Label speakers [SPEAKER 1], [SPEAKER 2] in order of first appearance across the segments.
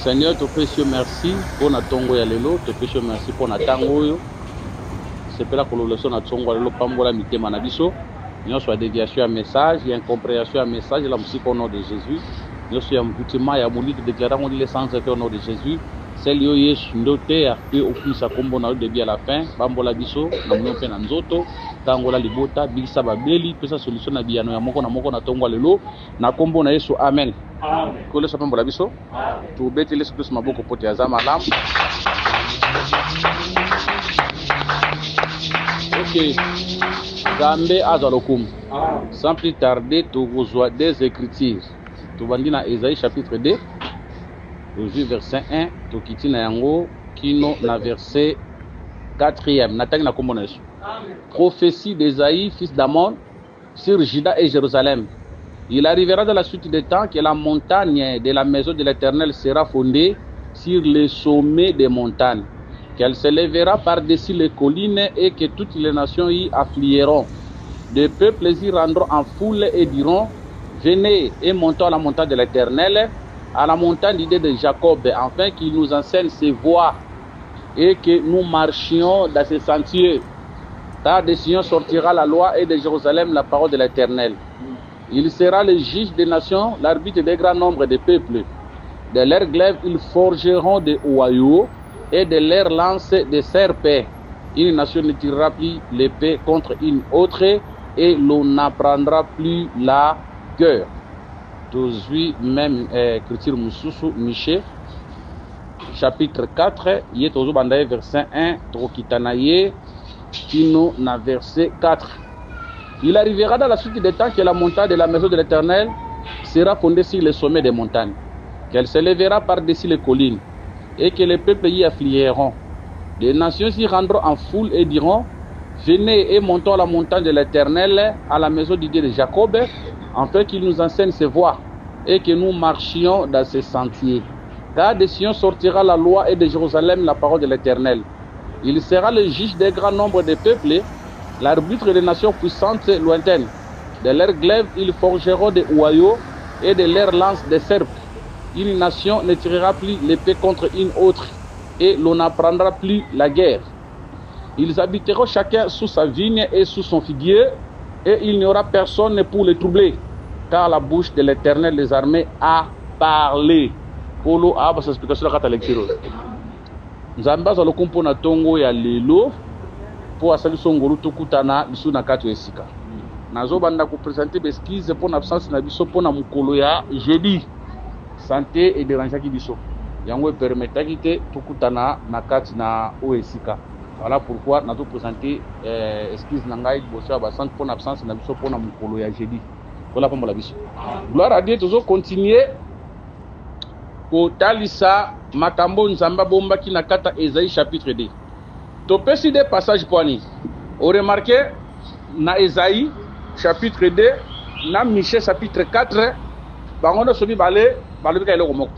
[SPEAKER 1] Seigneur, te précieux merci pour na tongo ya lelo, te précieux merci pour na tango yo. C'est pour la coloration na tongo ya lelo pambola mitema na biso. Nous soit déviation à message, il y a incompréhension à message, la musique au nom de Jésus. Nous sommes un boutement, il y a mouli de déclarant l'essence au nom de Jésus. C'est lié Yesu ndoté à que au plus à combo na début à la fin, pambola biso, na mno pe na nzoto, tango la libota, bisa babeli, pesa solution na biano ya moko na tongo lelo, na combo na Yesu amen. Kole sa pambola biso. Tu beti les plus maboko pote ya zama lam. Ok. Zambe azalokum. Sans plus tarder, tu reçois des écritures. Tu vas dans Ésaïe chapitre 2, verset 1, tu quittes na yango kino na verset 4e. Natang na komboneso. Prophétie d'Ésaïe, fils d'Amon, sur Juda et Jérusalem. Il arrivera dans la suite des temps que la montagne de la maison de l'Éternel sera fondée sur les sommets des montagnes, qu'elle se lèvera par-dessus les collines et que toutes les nations y afflueront. Des peuples y rendront en foule et diront: venez et montons à la montagne de l'Éternel, à la montagne d'idée de Jacob, afin qu'il nous enseigne ses voies et que nous marchions dans ses sentiers. Car de Sion sortira la loi et de Jérusalem la parole de l'Éternel. Il sera le juge des nations, l'arbitre des grands nombres de peuples. De leurs glaives, ils forgeront des oyaux et de leurs lances des serpents. Une nation ne tirera plus l'épée contre une autre et l'on n'apprendra plus la guerre. Aujourd'hui, même écriture Moussousou, Miché, chapitre 4, y est toujours bandaye verset 1, Trokitanaye, Kino na verset 4. Il arrivera dans la suite des temps que la montagne de la maison de l'Éternel sera fondée sur les sommets des montagnes, qu'elle se lèvera par-dessus les collines, et que les peuples y afflueront. Des nations s'y rendront en foule et diront: venez et montons à la montagne de l'Éternel, à la maison du Dieu de Jacob, afin qu'il nous enseigne ses voies, et que nous marchions dans ses sentiers. Car de Sion sortira la loi et de Jérusalem la parole de l'Éternel. Il sera le juge des grands nombres de peuples, l'arbitre des nations puissantes lointaines. De leurs glaives, ils forgeront des oyaux et de leurs lances des serpents. Une nation ne tirera plus l'épée contre une autre et l'on n'apprendra plus la guerre. Ils habiteront chacun sous sa vigne et sous son figuier et il n'y aura personne pour les troubler. Car la bouche de l'Éternel des armées a parlé. Polo a sa explication la lecture. Nzamba za lokumpo na tongo ya lelo po asali songolo tokutana biso na kati esika. Nazo banda ko présenter besquize pour l'absence na biso pour na mukolo ya jeudi. Santé et dérangeant qui biso. Yango permetaki te tokutana na kati na oesika. Voilà pourquoi nazo présenter excuse na ngai boso ba centre pour l'absence na biso pour na mukolo ya jeudi. Voilà pour la biso. Gloire à Dieu, toujours continuer ko talisa makambo nzamba bomba ki na kata Ésaïe chapitre 2. Topesi des passages poani. On remarque na Ésaïe chapitre 2, na Michée chapitre 4, bangono sobi balé ka eloko moko.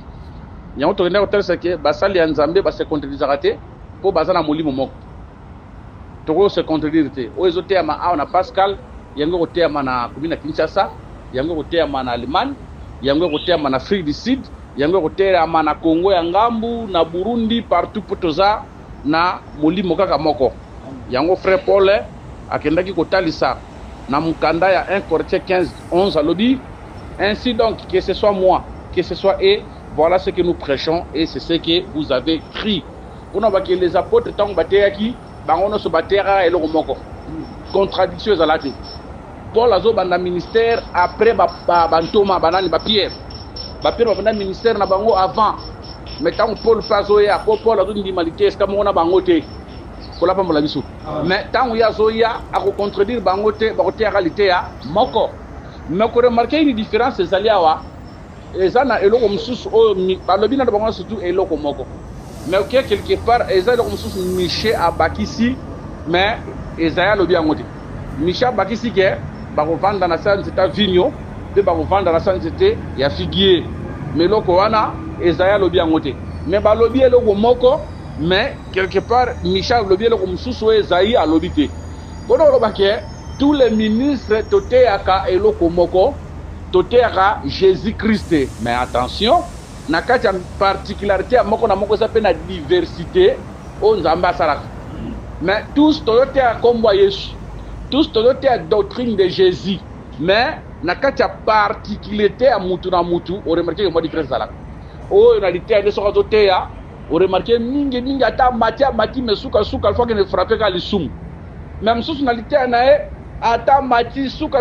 [SPEAKER 1] Yango to ndeko tel que basali ya nzambe ba se contredisera te po bazana molimo moko. Toko se contredire te. O ezote ya ma na Pascal, yango ko te na komina Kinshasa, yango ko te na Allemagne, yango ko te na Afrique du Sud, yango ko te na Congo ya ngambu, na Burundi, partout potoza na molimo kaka moko. Yango frère Paul akendaki kotalisa na mukanda ya 1 Corinthiens 15:11 alobi: ainsi donc que ce soit moi, que ce soit eux, voilà ce que nous prêchons et c'est ce que vous avez cru. Kuna ba que les apôtres tant bateyaki bangono so batera eloko moko. Contradiction ezalaki. Paul azo banda ministère après bantoma banani ba Pierre. Ba Pierre banda ministère na bango avant. Mais tant Paul pazoya, Paul azo ndimalité est-ce que mona bango te. Kola pa mola biso. Mais tant ya zoya a contredire bango te, ba te réalité ya moko. Mais ko remarquer une différence ezaliawa. Ezana eloko mususu o balobi na bango surtout eloko moko. Mais ok quelque part ezali eloko mususu Miché abakisi, mais ezaya lobi angote. Miché abakisi ke ba revendre na sa nzeta vigno, pe ba revendre na sa nzete ya figuier. Mais loko wana ezaya lobi angote. Mais ba lobi eloko moko, mais quelque part Michel lobi eloko mususu ezayi a lobi te. Kono loba ke tous les ministres toteaka eloko moko, toteaka Jésus-Christ. Mais attention, na kati ya particularité ya moko na moko eza pe na diversité oyo nzambe asalaka. Mais tous toyote ya kombo ya Yesu, tous toyote ya doctrine de Jésus, mais na kati ya particularité ya mutu na mutu o remarqué que moi différence ezalaka. Oyo na lité ya soka toteya o remarqué mingi ata mati mesuka suka alfa que ne frapper ka lisumu. Même sous na lité na e ata mati suka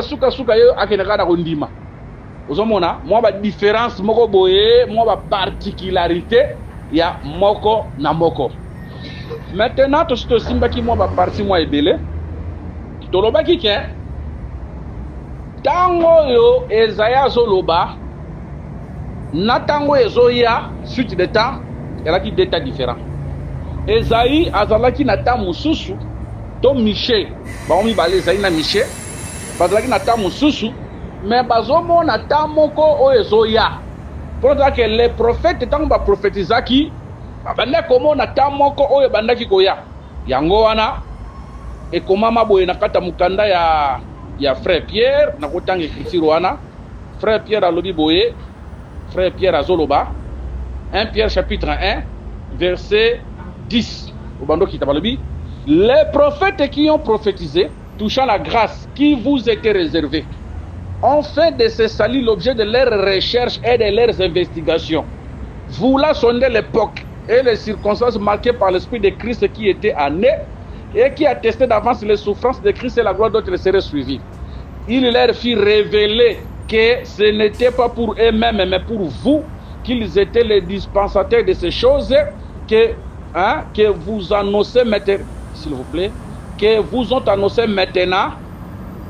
[SPEAKER 1] yo akenaka na kondima. Ozomona moi ba différence moko boye, moi ba particularité ya moko na moko. Maintenant to sito simbaki moi ba parti moi ebele. Tolobaki ke tango yo Esaïa zoloba na tango ezoya suite de temps elaki deux temps différents. Esaïe azalaki na temps mususu to Miché baomi bale Esaïe na Miché bazalaki na temps mususu mais bazomona temps moko oyo ezoya pour dire que les prophètes tango ba prophétisaki babanda komona temps moko oyo bandaki koya yango wana ekomama boye na kata mukanda ya frère Pierre na kotanga écriture wana frère Pierre alobi boye frère Pierre azoloba 1 Pierre chapitre 1 verset 10 obando kitabalobi les prophètes qui ont prophétisé touchant la grâce qui vous était réservée ont fait de ce salut l'objet de leurs recherches et de leurs investigations, voulant sonder l'époque et les circonstances marquées par l'esprit de Christ qui était en eux et qui attestait d'avance les souffrances de Christ et la gloire d'autres seraient suivies. Il leur fit révéler que ce n'était pas pour eux-mêmes, mais pour vous, qu'ils étaient les dispensateurs de ces choses que vous annoncez maintenant, s'il vous plaît, que vous ont annoncé maintenant,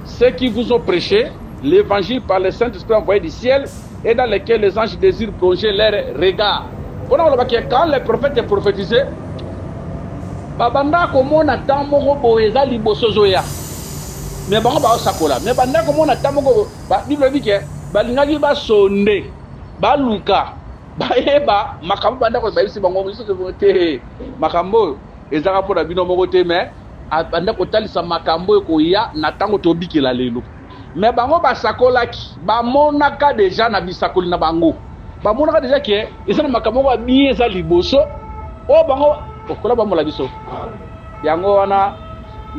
[SPEAKER 1] ceux qui vous ont prêché, l'évangile par le Saint-Esprit envoyé du ciel, et dans lequel les anges désirent plonger leurs regards. Quand les prophètes prophétisaient, babanda komona tamoko boeza liboso zoya mais bango ba sakola mais banda komona tamoko ba Bible dit que balingaki ba sonde ba luka ba yeba makambo banda ko ba yisi bango miso te makambo ezaka pona bino moko te mais banda ko talisa makambo ko ya na tango to bikela lelo mais bango ba sakolaki ba monaka déjà na bisakoli na bango ba monaka déjà que ezana makambo ba bieza liboso o bango okola bamola biso yango wana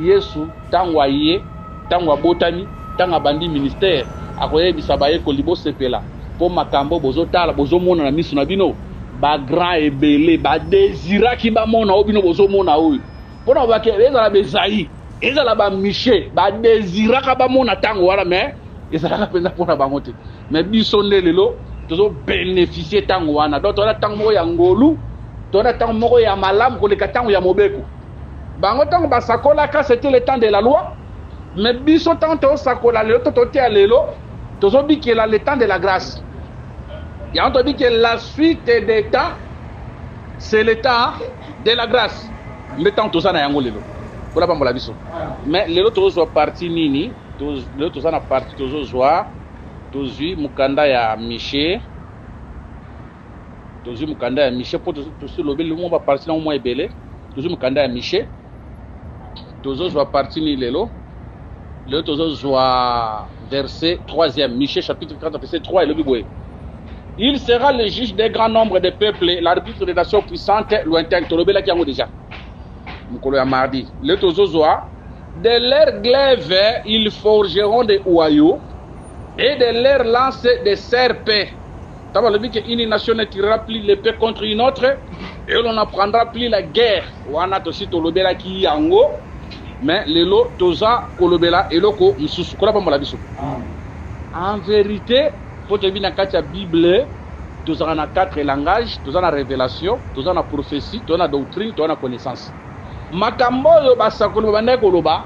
[SPEAKER 1] Yesu tango aye tango abotami tango abandi ministère akoyebisa baye ko libo sepela po makambo bozotala bozomona na miso na bino ba grand ebele ba désiraki ba mona obino bozomona oyo pona ba ke ezala bezayi ezala ba Miché ba désiraka ba mona tango wana mais ezala penza pona bango te mais biso lelo tozo bénéficier tango wana donc tola tango ya ngolu tona tango moko ya malamu koleka tango ya mobeko bango tango basakolaka c'était le temps de la loi mais biso tango to sakola lelo to totia lelo tozo bikela le temps de la grâce ya on dit que la suite des temps c'est le temps de la grâce le temps toza na yango lelo kola bambola biso mais lelo tozo parti nini lelo toza na parti tozo zwa tozwi mukanda ya Miché tozwi mukanda ya Miché po tozo lobeli mo ba parti na mo ebele tozwi mukanda ya Miché tozo zwa parti ni lelo tozo zwa verset 3e Miché chapitre 4 verset 3 et le biboé il sera le juge des grands nombres de peuples l'arbitre des nations puissantes lointaines tolobela ki yango déjà mukolo ya mardi le tozo zwa de leurs glaives ils forgeront des oyaux et de leurs lances des serpents. T'as vu qu'une nation ne tirera plus l'épée contre une autre et l'on n'apprendra plus la guerre. Wana tosi tolobela ki yango mais lelo toza kolobela eloko msusu kola pamola biso. En vérité, faut te bien dans la Bible, toza na 4 langages, toza na révélation, toza na prophétie, toza na doctrine, toza na connaissance. Makambo yo basakolo bande koloba,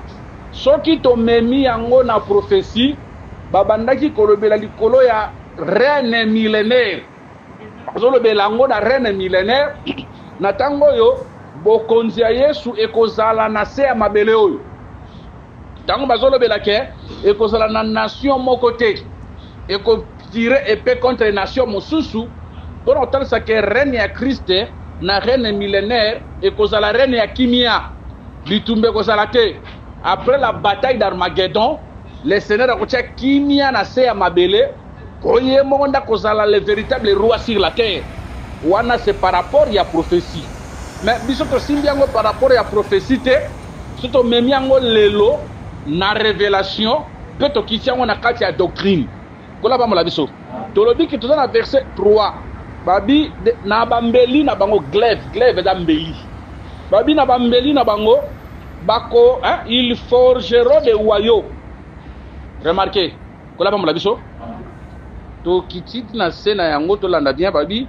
[SPEAKER 1] soki to memi yango na prophétie babandaki kolobela likolo ya reine millénaire azolobela yango na reine millénaire na tango yo bokonzi ya Yesu ekozala na se ya mabele oyo tango bazolobela ke ekozala na nation moko te ekotire épée contre nation mosusu mpona kotalisa ke reine ya Kriste na reine millénaire ekozala reine ya kimia litumba ekozala te après la bataille d'Armageddon le Seigneur a kimia na se ya mabele koye monda kozala le véritable roi sur la terre wana c'est par rapport à la prophétie. Mais bisoto simbiango par rapport à la prophétie, soto memiango lelo na révélation, peut to kitiango na kati ya doctrine. Kola ba mola biso. Tolobi ki toza na verset 3. Babi na bambeli na bango glaive da mbeli. Babi na bambeli na bango bako, hein, ils forgeront des royaux. Remarquez. Kola ba mola biso. To kititi na sena yango to landa bien babi.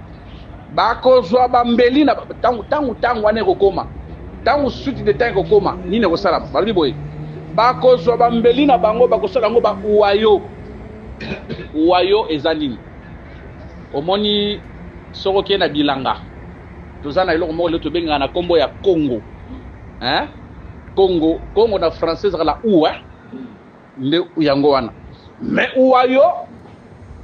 [SPEAKER 1] Bako zwa bambeli na tangu wane kokoma. Tangu suite de temps kokoma. Nini ko sala? Babi boy. Bako zwa bambeli na bango bako sala ngo ba royaux. Royaux ezanini. Omoni soko ke na bilanga. Tozana iloko moko leto benga na kombo ya Congo. Hein? Congo na française la ou hein? Nde yango wana. Mais royaux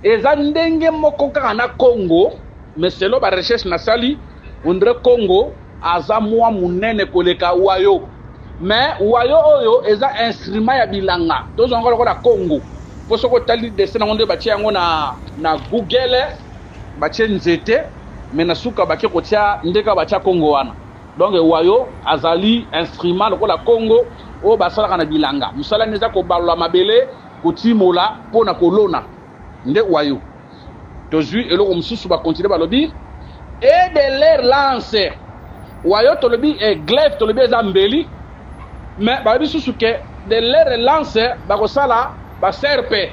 [SPEAKER 1] eza ndenge moko kaka na Congo, mais selon ba recherche na sali, on dirait Congo aza mwa munene koleka royaux. Mais royaux oyo eza instrument ya bilanga. Tozonga lokola Congo. Pour ce que tu as dit, c'est na Google, batie nzete, mais na suka batie kotia ndeka batia Congo wana. Donc wayo azali instrument lokola Congo o basala na bilanga. Musala neza ko balwa mabele kotimola pona kolona. Nde wayo. Tozui eloko mususu ba continuer ba lobi et de leur lance. Wayo to lobi et glaive to lobi zambeli. Mais ba lobi susu ke de leur lance ba kosala ba serpe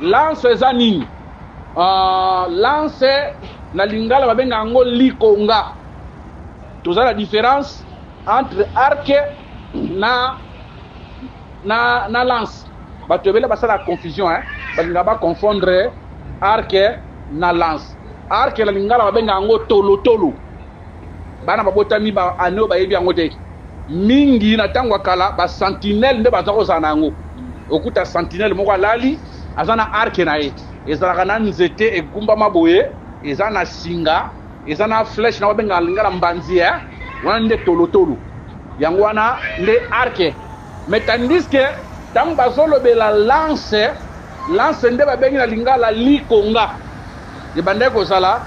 [SPEAKER 1] lance zanini lance na lingala babenga ngo likonga. Toza la différence entre arc na lance. Batobela basala confusion hein, balinga ba confondre arc na lance. Arc la lingala babenga ngo tolo bana babotami ba ano ba yebi ngo te mingi na tangwa kala ba sentinelle nde bazako zanango. Okuta sentinelle moko alali azana arc na ye ezalaka na nzete egumba maboye ezana singa ezana flèche na babenga lingala mbanzi hein wana nde tolotolo yango wana nde arc. Mais tandis que tango bazolobela lance nde babengi na lingala likonga ebande kozala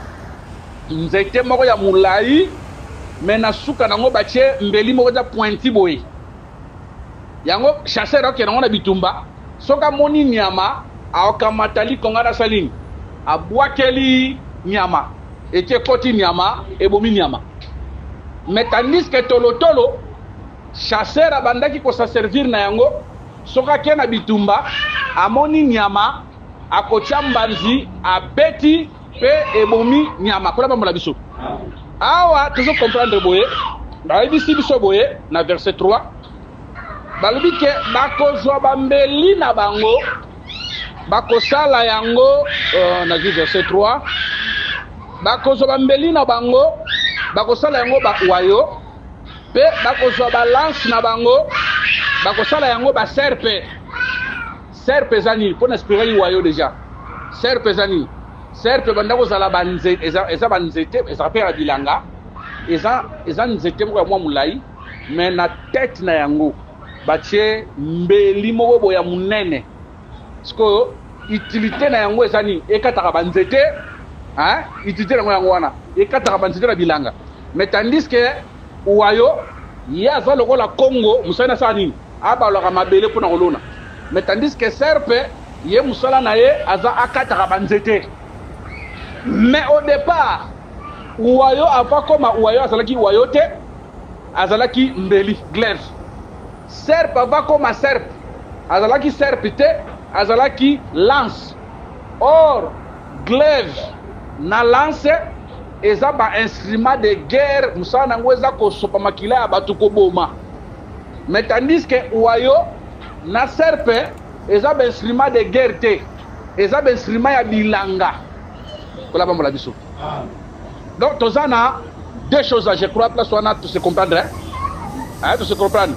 [SPEAKER 1] nzete moko ya mulai mais na suka nango batie mbeli moko za pointi boye. Yango chasseur ok na bitumba soka moni nyama aokamatali kongara salini abwakeli nyama ete koti nyama ebomi nyama. Mais tandis que tolotolo chasseur abandaki ko sa servir na yango soka ke na bitumba amoni nyama akotia mbanzi abeti pe ebomi nyama. Kola ba mola biso awa toujours comprendre boye ba bisi biso boye na verset 3 balobi ke bakozwa bambeli na bango bakosala yango na verset 3 bakozwa bambeli na bango bakosala yango bawayo pe bakozwa balance na bango bakosala yango baserpe. Serpe zani pour n'espérer wayo déjà serpe zani serpe banda kozala banze eza banzete eza pe bilanga eza nzete moko ya mwa mulai mais na tête na yango batie mbeli moko boya munene siko utilité na yango ezani ekataka banzete hein utilité na yango wana ekataka banzete na bilanga. Mais tandis que wayo yaza lokola Congo musana sani abalaka mabele pona kolona. Mais tandis que serpe ye musala na ye aza akataka banzete. Mais au départ wayo ava koma wayo azalaki wayo te azalaki mbeli glaive. Serpe ava koma serpe azalaki serpe te azalaki lance. Or glaive na lance eza ba instrument de guerre musala nango eza kosopa makila ya bato koboma. Mais tandis que wayo na serpe eza ba instrument de guerre te eza ba instrument ya bilanga. Kola bambola biso. Donc tozana deux choses je crois place wana tout se comprendre hein tout se comprendre.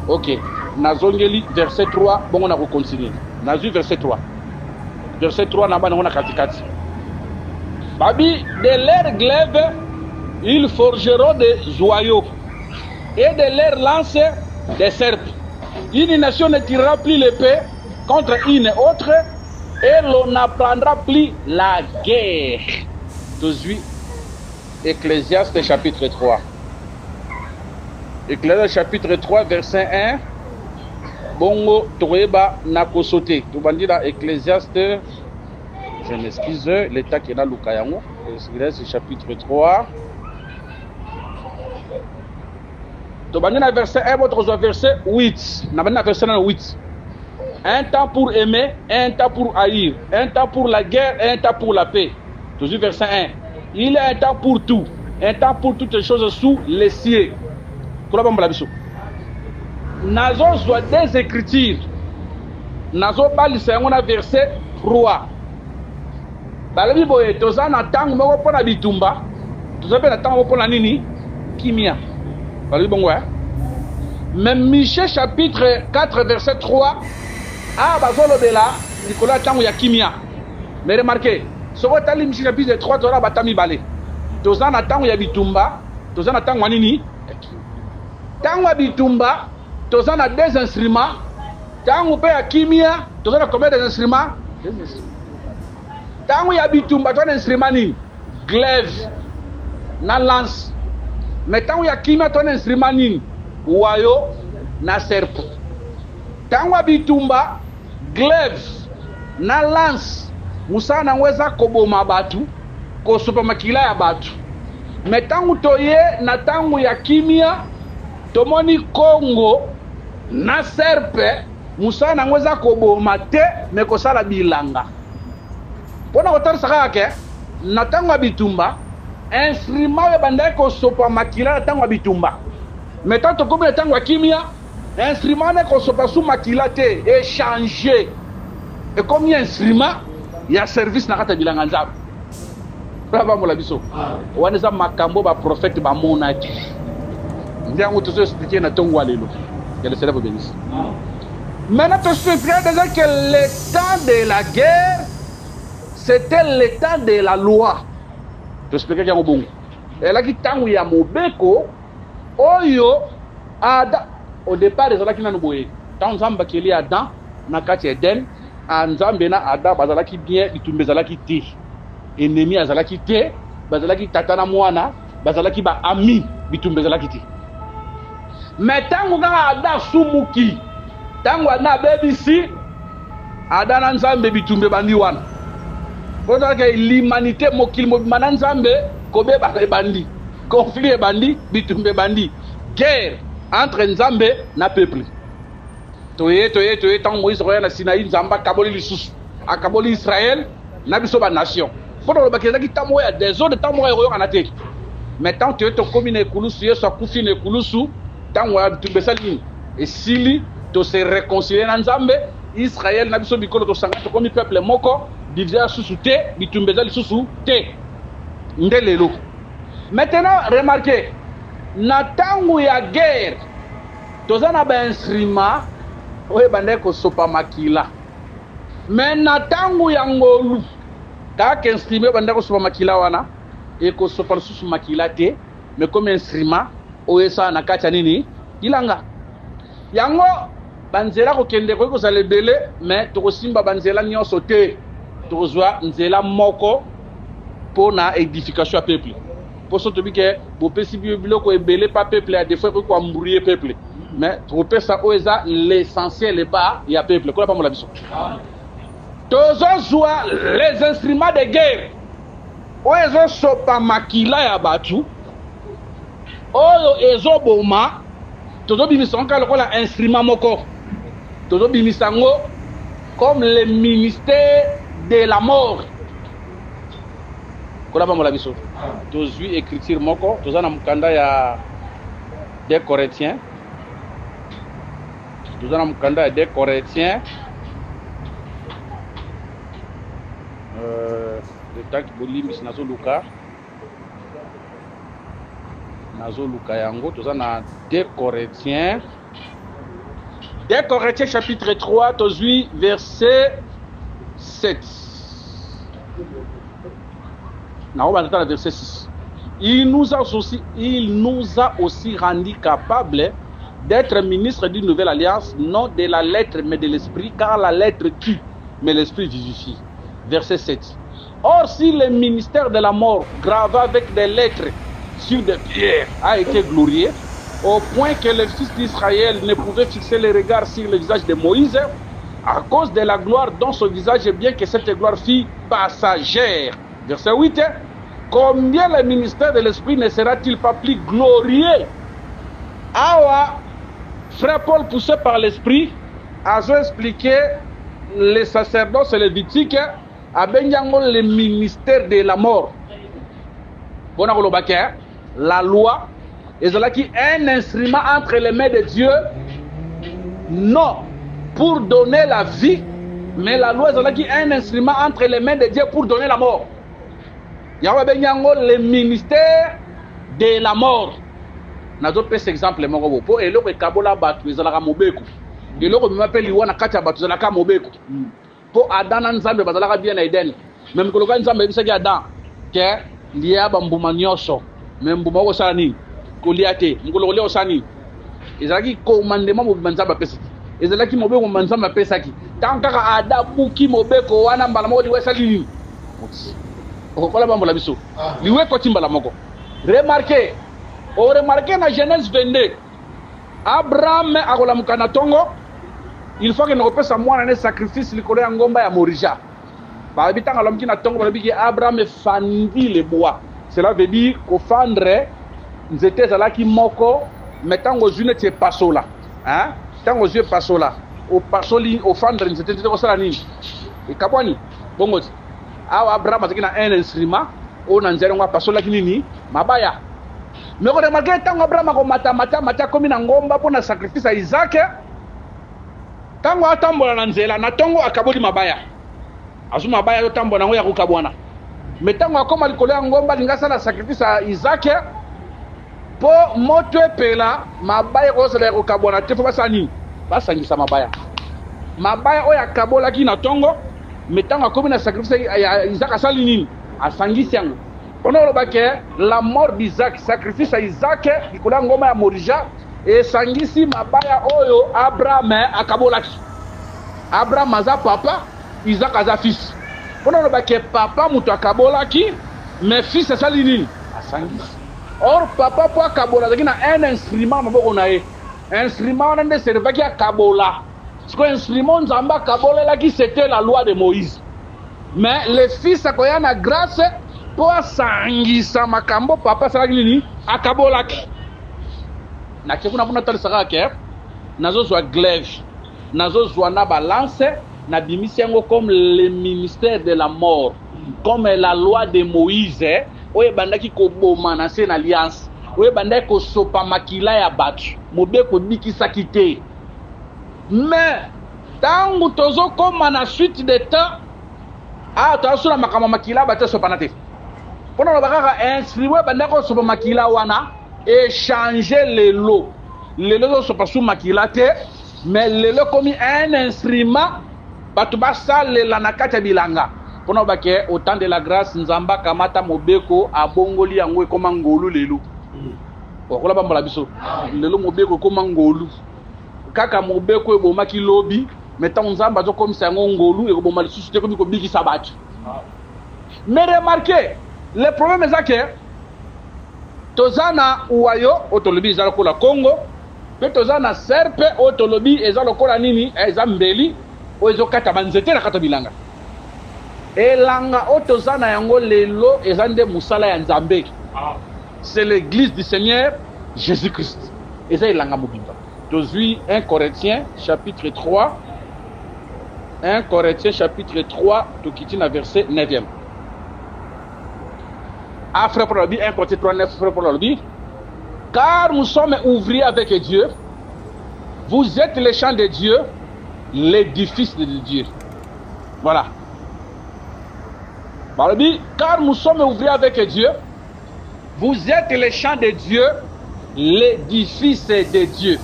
[SPEAKER 1] OK nazongeli verset 3 bongo na ko continuer nazu verset 3 na bana on a katikati babi de leur glaive ils forgeront des joyaux et de leur lance des serpes. Une nation ne tirera plus l'épée contre une autre et l'on n'apprendra plus la guerre. Ecclésiaste chapitre 3. Ecclésiaste chapitre 3, verset 1. Bongo Toreba Nakosote. Tu vas dire Ecclésiaste, je m'excuse, l'état qui est dans Lukayango. Ecclésiaste chapitre 3. Tu vas dire verset 1, votre verset 8. Tu vas dire verset 8. Un temps pour aimer, un temps pour haïr, un temps pour la guerre, un temps pour la paix. Toujours verset 1. Il y a un temps pour tout, un temps pour toutes les choses sous les cieux. Nazo soit des écritures. Nazo balisa ngona verset 3. Balabi boye toza na tango moko pona bitumba. Toza pe na tango pona nini? Kimia. Balabi bongo hein. Même Michée chapitre 4 verset 3. Ah bazolo bela Nicolas tango ya kimia. Mais remarquez, ce que tali Michée chapitre 3 toza batami balé. Toza na tango ya bitumba, toza na tango nini? Tango ya bitumba toza na des instruments. Tango pe ya kimia toza na combien des instruments? Des instruments. Tango ya bitumba toza na instrument ni glaive na lance. Mais tango ya kimia toza na instrument ni wayo na serpe. Tango ya bitumba glaive na lance musana naweza koboma batu kosopa makila ya batu. Mais tango toye na tango ya kimia tomoni Congo na serpe musana naweza koboma te me kosala bilanga. Pona kotarisa kake na tango ya bitumba instrument ya bandai kosopa makila na tango ya bitumba. Mais tant komi na tango ya kimia instrument ne kosopa sous makila te échanger. Et comme il y a instrument il y a service na kata bilanga nzabo. Bravo mola biso. Waneza makambo ba prophète ba monaki. Ndiango to expliquer na tongo walelo. Que le célèbre bénisse. Maintenant tu expliquer déjà que le temps de la guerre c'était le temps de la loi. Tu expliquer yango bongo. Et là qui tango ya mobeko oyo ada au départ ezalaki nanu boye. Tant nzamba keli Adam na kati Eden, nzambe na Adam bazalaki bien bitumbe zalaki te. Ennemi azalaki te, bazalaki tata na mwana, bazalaki ba ami bitumbe zalaki te. Mais tango kaka Adam sumuki, tango ana bebisi Adam na nzambe bitumbe bandi wana. Pour que l'humanité mokili mobimana nzambe kobe ba bandi. Conflit bandi, bitumbe bandi. Guerre entre nzambe na peuple. Toye tant Moïse roya na Sinaï nzamba kaboli lisusu. Akaboli Israël na biso ba nation. Pour le bakeza ki tamo ya des autres tamo ya royo kanate. Mais tant tu to commune ekulusu yeso akufi na ekulusu tango ya bitumbe sali et sili to se réconcilier na nzambe Israël na biso bikolo to sanga to komi peuple moko divisa susu te bitumbe zali susu te. Ndelelo. Maintenant remarquez na tango ya guerre toza na ba instrument oye bande ko sopa makila. Mais na tango ya ngolu kaka instrument bande ko sopa makila wana e ko sopa susu makila te mais comme instrument oye sa na kati nini ilanga yango banzela ko kende ko za lebele mais to ko simba banzela nyonso te to kozwa nzela moko pona édification ya peuple. Pour ça, tu dis que vous pouvez biloko ebele pas peuple à des fois pour embrouiller peuple. Mais vous pouvez ça l'essentiel est pas il y a peuple. Quoi pas mon avis. Tous les instruments de guerre. Oezo sopa makila ya batu. Oyo ezo boma. Tozo bimisango lokola instrument moko. Tozo bimisango comme le ministère de la mort. Kola ba mola biso tozwi écriture moko tozana mukanda ya des Corinthiens tozana mukanda ya des Corinthiens le temps ki bolimbisi nazo luka yango tozana des Corinthiens chapitre 3 tozwi verset 7. Verset 6. Il nous a aussi rendu capables d'être ministres d'une nouvelle alliance, non de la lettre mais de l'esprit, car la lettre tue, mais l'esprit vivifie. Verset 7. Or, si le ministère de la mort, gravé avec des lettres sur des pierres, a été glorifié, au point que les fils d'Israël ne pouvaient fixer les regards sur le visage de Moïse, à cause de la gloire dans son visage, et bien que cette gloire fût passagère. Verset 8. Combien le ministère de l'Esprit ne sera-t-il pas plus glorieux? Awa, frère Paul, poussé par l'Esprit, a expliqué les sacerdoces lévitiques à le ministère de la mort. La loi est un instrument entre les mains de Dieu, non pour donner la vie, mais la loi est un instrument entre les mains de Dieu pour donner la mort. Il y a le ministère de la mort. Nous avons pris cet exemple. Et le Kabola Batu, ils ont mobeku. Et le m'appelle Iwana Katia Batu, ils ont mobeku. Pour Adam Nzambe, ils ont bien Eden. Même que le Nzambe, ils ont Adam, que l'IA Bambouma Nyoso, même Bouma Osani, Koliate, Mkolole Osani. Ils ont dit commandement Nzamba Pesaki. Ils ont dit Mobeko Nzamba Pesaki. Tant qu'Ada Bouki Mobeko, Wana Mbalamo de Wesali. Remarquez, dans Genèse 22, Abraham a il faut que nous repèse à moi un sacrifice le collé en gomba à Morija. Abraham fandi le bois. Cela veut dire qu'au fendre, nous étions là qui moko, mettant aux yeux de passo là. Hein? Tant aux yeux passo là. Au passo au fendre, nous étions au salani. Et Kabani, bon, Abraham a un instrument, on a un passo là qui n'est mabaya. Mais on remarque que Abraham a mata comme une ngomba pour un sacrifice à Isaac. Tango atambola na nzela na tongo akabodi mabaya. Azuma mabaya yo tambola ngo ya kukabwana. Mais tango akoma likolo ya ngomba lingasa na sacrifice à Isaac po moto epela mabaya ko sala ko kabwana te fo basani. Basangisa mabaya. Mabaya oya kabola ki na tongo mais tango akomi na sacrifice à Isaac asali nini? Asangisi yango. Pendant le baquet, la mort d'Isaac, sacrifice à Isaac, likolo ya ngomba ya Morija. Et sangisi mabaya oyo Abraham akabolaki. Abraham aza papa, Isaac aza fils. Pendant le baquet papa muto akabolaki, mais fils asali nini? Asangisi. Or papa po akabolaki na un instrument maboko na ye. Instrument on a servaki akabola. Ce que instrument nzamba akabolaki c'était la loi de Moïse. Mais le fils akoya na grâce po sangisa makambo papa salaki nini? Akabolaki. Na kekuna puna tali saka ke nazo zwa glaive nazo zwa na balance na bimisi yango comme le ministère de la mort comme la loi de Moïse oye bandaki ko boma na se na alliance oye bandaki ko sopa makila ya batu mobeko bikisa kite mais tangu tozo koma na suite de temps toasula makama makila batu sopa na te pona lo bakaka inscrire bandaki ko sopa makila wana échanger les lots. Les lots sont pas sous makilate, mais les lots comme un instrument, batubasa le lanakata bilanga. Pour baké autant de la grâce, nzamba kamata mobeko abongoli yango comme ngolu lelo. Okola bambala biso. Lelo mobeko comme ngolu. Kaka mobeko ebomaki lobi, metant nzamba zo comme ça ngolu et bomali suscité comme ko biki sabat. Mais remarquez, le problème est que tozana uwayo otolobi ezala kola Congo pe tozana serpe otolobi ezala kola nini ezambeli oezokata banzete na kata bilanga elanga otozana yango lelo ezande musala ya nzambe c'est l'église du Seigneur Jésus-Christ eza elanga mobimba tozui 1 Corinthiens chapitre 3 1 Corinthiens chapitre 3 tokiti na verset 9e. Frère Paul 1 Corinthiens 3, 9, frère Paul dit, car nous sommes ouvriers avec Dieu, vous êtes les champs de Dieu, l'édifice de Dieu. Voilà. Paul dit, car nous sommes ouvriers avec Dieu, vous êtes les champs de Dieu, l'édifice de Dieu.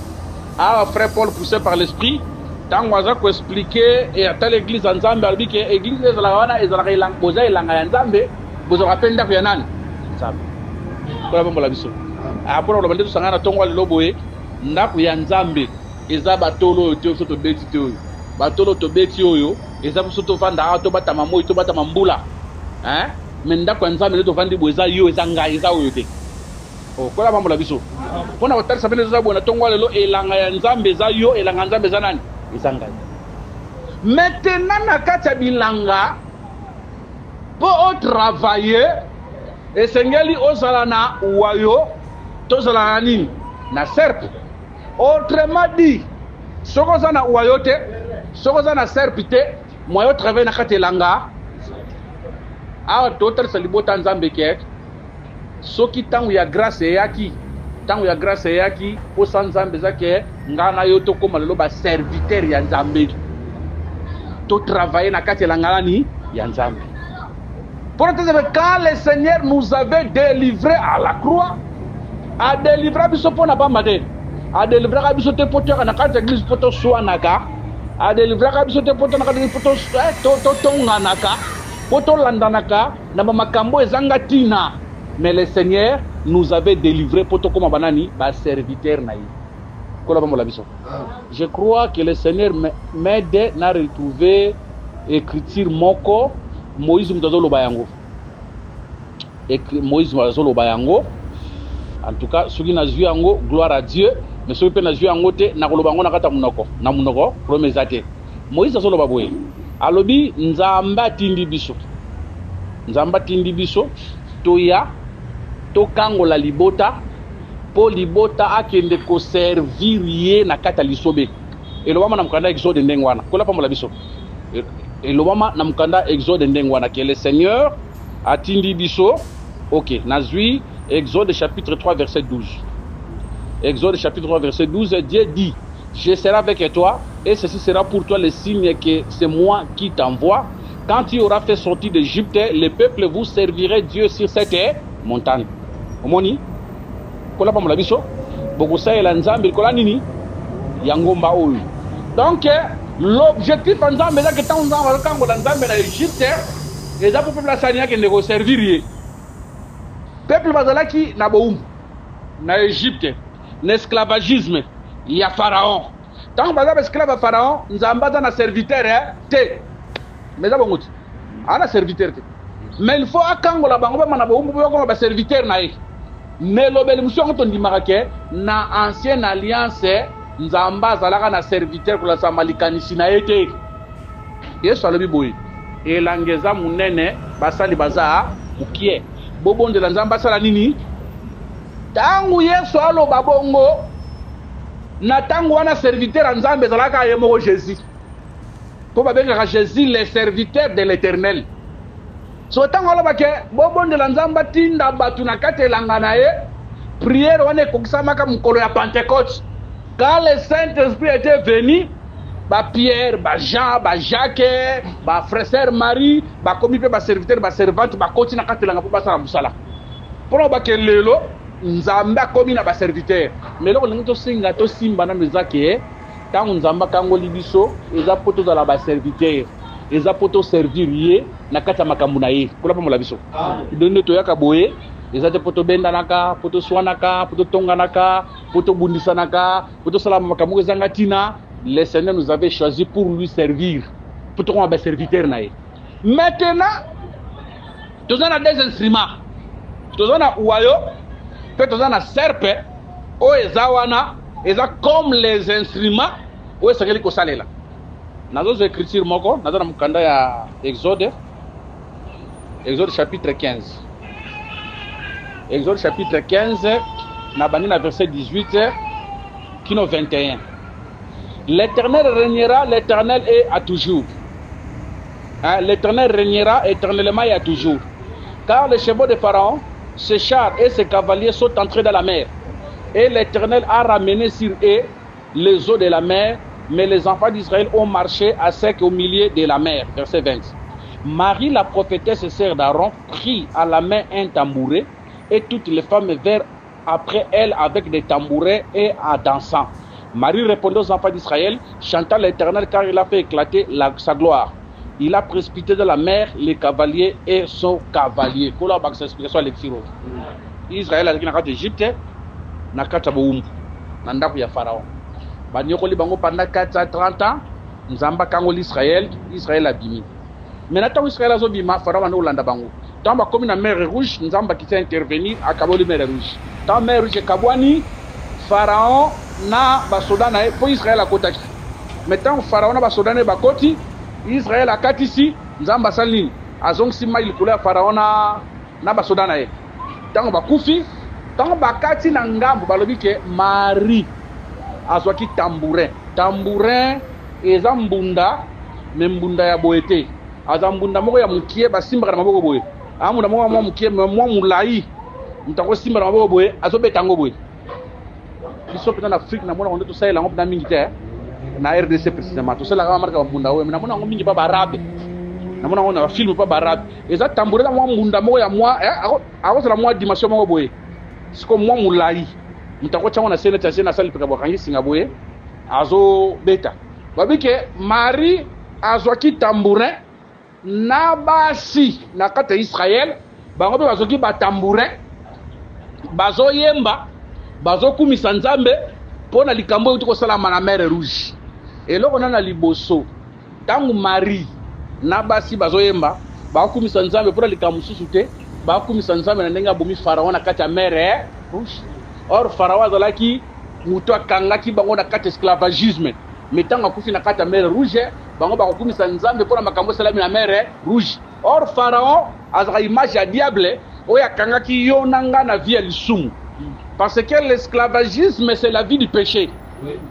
[SPEAKER 1] Frère Paul poussé par l'esprit, tant qu'on a expliqué, et à telle église en Zambie, il dit que l'église de la vous aurez peine d'affaire. Pour la mission. Après, on va dire que ça a tongo loboé. Ndaku ya Nzambe. Eza batolo to soto beti to. Batolo to beti oyo. Eza soto fanda to bata mamo to bata mambula. hein mais ndako ya nzambe to vandi boza yo eza ngai eza oyo te oh kola bambola biso pona kotalisa bene eza bona tongo lelo elanga ya nzambe eza yo elanga nzambe eza nani eza ngai maintenant na kati ya bilanga po o travailler esengeli ozala na wayo tozala na nini na serpe autrement dit soko oza na wayo te soko oza na serpe te moyo travaille na kati elanga awa totalisa libota nzambe ke soki ntango ya grâce eyaki posa nzambe eza ke ngai na yo tokóma lelo baserviteur ya nzambe totravaille na kati elanga nani ya nzambe. Quand le Seigneur nous avait délivrés à la croix, a délivré biso pona bamade, a délivré biso te poto na kati église poto soanaka, a délivré biso te poto na kati poto to tonganaka, poto landanaka na makambo ezanga tina. Mais le Seigneur nous avait délivrés poto comme banani ba serviteur na yi. Kola bamola biso. Je crois que le Seigneur m'aide à retrouver écriture moko Moïse mutazolo bayango. Moïse mutazolo bayango. En tout cas, celui na zui yango, gloire à Dieu. Mais celui pe na zui yango te na kolobango na kata munoko. Na munoko promesate. Moïse azolo baboye. Alobi nzamba tindi biso. Nzamba tindi biso toya to kango la libota po libota akende ko servir ye na kata lisobe. Elobama na mkanda exode ndengwana. Kola pamola biso. Et l'obama namkanda exode ndengwana que le Seigneur a tindi biso. OK, nazui Exode chapitre 3 verset 12. Exode chapitre 3 verset 12, Dieu dit: je serai avec toi et ceci sera pour toi le signe que c'est moi qui t'envoie. Quand tu auras fait sortir d'Égypte, le peuple vous servirait Dieu sur cette montagne. Omoni kola pa molabiso bokosa ela nzambe kola nini yangomba oyo. Donc l'objectif en nzambe là que tant nzambe kango la nzambe na Égypte et za peuple la sania que ne servir peuple bazalaki na boum na Égypte l'esclavagisme il y a pharaon tant bazaba esclave à pharaon nzamba za na serviteur te mais za bongoti ana serviteur te mais il faut akango la bango ba na boum bo ba serviteur na ye mais lobeli musongo to ndimaka ke na ancienne alliance nzamba zalaka na serviteur kula sa malikanisi na ete yesu alobi boye elangeza munene basali baza mukie bobonde la nzamba sala nini tangu yesu aloba bongo na tangu wana serviteur nzambe zalaka ye moko Jésus po babengaka Jésus le serviteur de l'Éternel. So tango aloba ke bobonde la nzamba tinda batu na kati elanga na ye prière wana ekokisamaka mukolo ya Pentecôte. Quand le Saint-Esprit était venu, Pierre, Jean, Jacques, frère Marie, commis pe serviteur, servante, koti na katelanga po basala musala. Pour ba ke lelo nzamba komi na serviteur. Mais loko lingi to singa to simba na mezake tango nzamba kango libiso eza poto za la serviteur. Eza poto servir ye na kata makambu na ye. Kola pa mola biso. Donne to yaka boye eza te poto benda naka, poto swanaka, poto tonga naka, poto bundisa naka, poto salama makambu ezanga tina. Le Seigneur nous avait choisi pour lui servir. Pour qu'on ait serviteur nae. Maintenant, tous on a des instruments. Tous on a ouayo, peut on a serpe, o ezawana, eza comme les instruments, o esakeli ko salela. Nazo écriture moko, nazo na mukanda ya Exode. Exode chapitre 15. Exode chapitre 15, na bani na verset 18 kino 21. L'Éternel régnera, l'Éternel est à toujours. Hein? L'Éternel régnera éternellement et à toujours. Car les chevaux de Pharaon, ses chars et ses cavaliers sont entrés dans la mer. Et l'Éternel a ramené sur eux les eaux de la mer, mais les enfants d'Israël ont marché à sec au milieu de la mer. Verset 20. Marie, la prophétesse sœur d'Aaron, prit à la main un tambouret, et toutes les femmes vinrent après elle avec des tambourets et en dansant. Marie répondit aux enfants d'Israël, chantant l'Éternel car il a fait éclater sa gloire. Il a précipité dans la mer les cavaliers et son cavalier. Kola bak explication lecture. Israël a dit d'Égypte na kata boum na ndaku ya Pharaon. Ba nyokoli bango pendant 430 ans, nzamba kango l'Israël, Israël a bimi. Maintenant, tant Israël a zobima, Pharaon no landa bango. Tant ba comme na mer rouge, nzamba qui s'est intervenir à kaboli mer rouge. Tant mer rouge kabwani, Pharaon na ba soda na pour Israël a kotaki. Maintenant Pharaon na ba soda na ba koti, Israël a katisi, nzamba salini. Azong sima il couleur Pharaon na ba soda na e. Tant ba kufi, tant ba kati na ngambo balobi ke Marie azwaki tambourin. Tambourin eza mbunda, me mbunda ya boete. Aza mbunda moko ya mukie basimba na maboko boye. Amunda moko mwa mukie mwa mulai. Mutako simba na maboko boye, azobeta ngo boye. Biso pena na Afrique na mona on to sala ngo na mingi te. Na RDC précisément. To sala ka marka mbunda we, na mona ngo mingi ba barabe. Na mona ngo na film pa barabe. Eza tambourin mwa mbunda moko ya mwa ako sala mwa dimension moko boye. Siko mwa mulai. Mutako chango na sele ta sele na sala peka bokangi singa boye. Azo beta. Babike Marie azwaki tambourin na basi na kata Israël bango be bazoki ba tambourin bazo yemba bazo kumisa nzambe pona likambo yuko salama na mer rouge eloko na liboso tangu Marie na basi bazo yemba ba kumisa nzambe pona likambo susute ba kumisa nzambe na ndenga bomi Pharaon na kata mer rouge. Or Pharaon azalaki muto akangaki bango na kata esclavagisme metanga kufi na kata mer rouge bango bakokumisa nzambe pona makambo salami na mer rouge. Or Pharaon azaka image ya diable oya kangaki yo nanga na vie lisumu parce que l'esclavagisme c'est la vie du péché.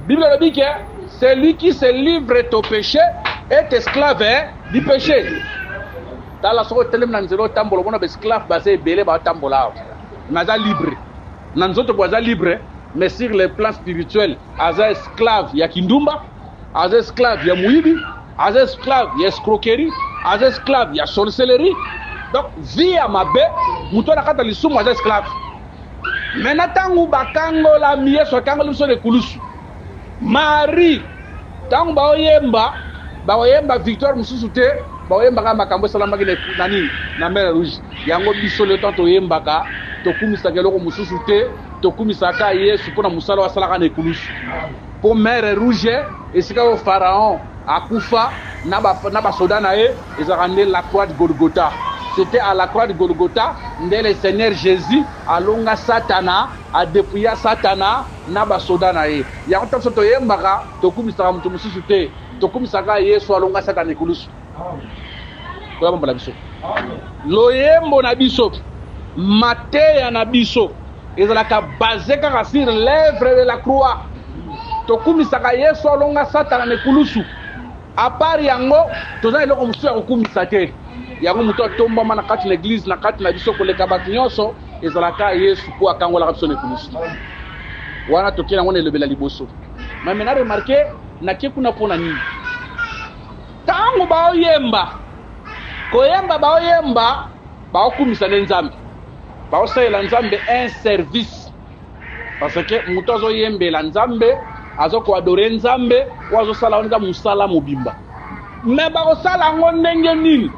[SPEAKER 1] Bible dit que celui qui se livre au péché est esclave du péché. Dans la sorte telem na nzelo tambolo bona esclave basé belé ba tambola naza libre nanzoto boza libre. Mais sur le plan spirituel, aza esclave ya kindumba, aza esclave ya muibi, aza esclave ya escroquerie, aza esclave ya sorcellerie. Donc vie à mabe, muto na kata lisumu aza esclave. Maintenant tangu bakango la miye so kango luso de kulusu. Marie tangu ba oyemba victoire mususu te, ba oyemba ka makambo salama kine nani na mer rouge. Yango biso le temps to yembaka to kumisa keloko mususu te. Tokumisaka Yesu pona musala wa salaka na kulusu pour mer rouge et sika au Pharaon akufa na ba soda na e ezarande la croix de Golgotha. C'était à la croix de Golgotha ndé le Seigneur Jésus alonga Satana a dépouiller Satana na ba soda na e ya ko tso to yembaka tokumisaka mutu mususu te tokumisaka Yesu alonga Satana kulusu ko ba mbala biso loyembo na biso mateya na biso ezalaka basé kaka sur l'œuvre de la croix. Tokumisaka Yesu alonga Satana na kulusu. A part yango toza eloko musu ya kokumisa te. Yango mutu atombama na kati na église na kati na biso koleka bato nyonso ezalaka Yesu po akangola biso na kulusu. Wana tokena ngone elobela liboso. Mais maintenant remarquez na ke kuna pona nini. Tango baoyemba. Koyemba baoyemba baokumisa nzambe. Baosalela nzambe un service parce que mutu azoyembela nzambe azoko adore nzambe wazo sala onza musala mobimba mais bakosala ngo ndenge nini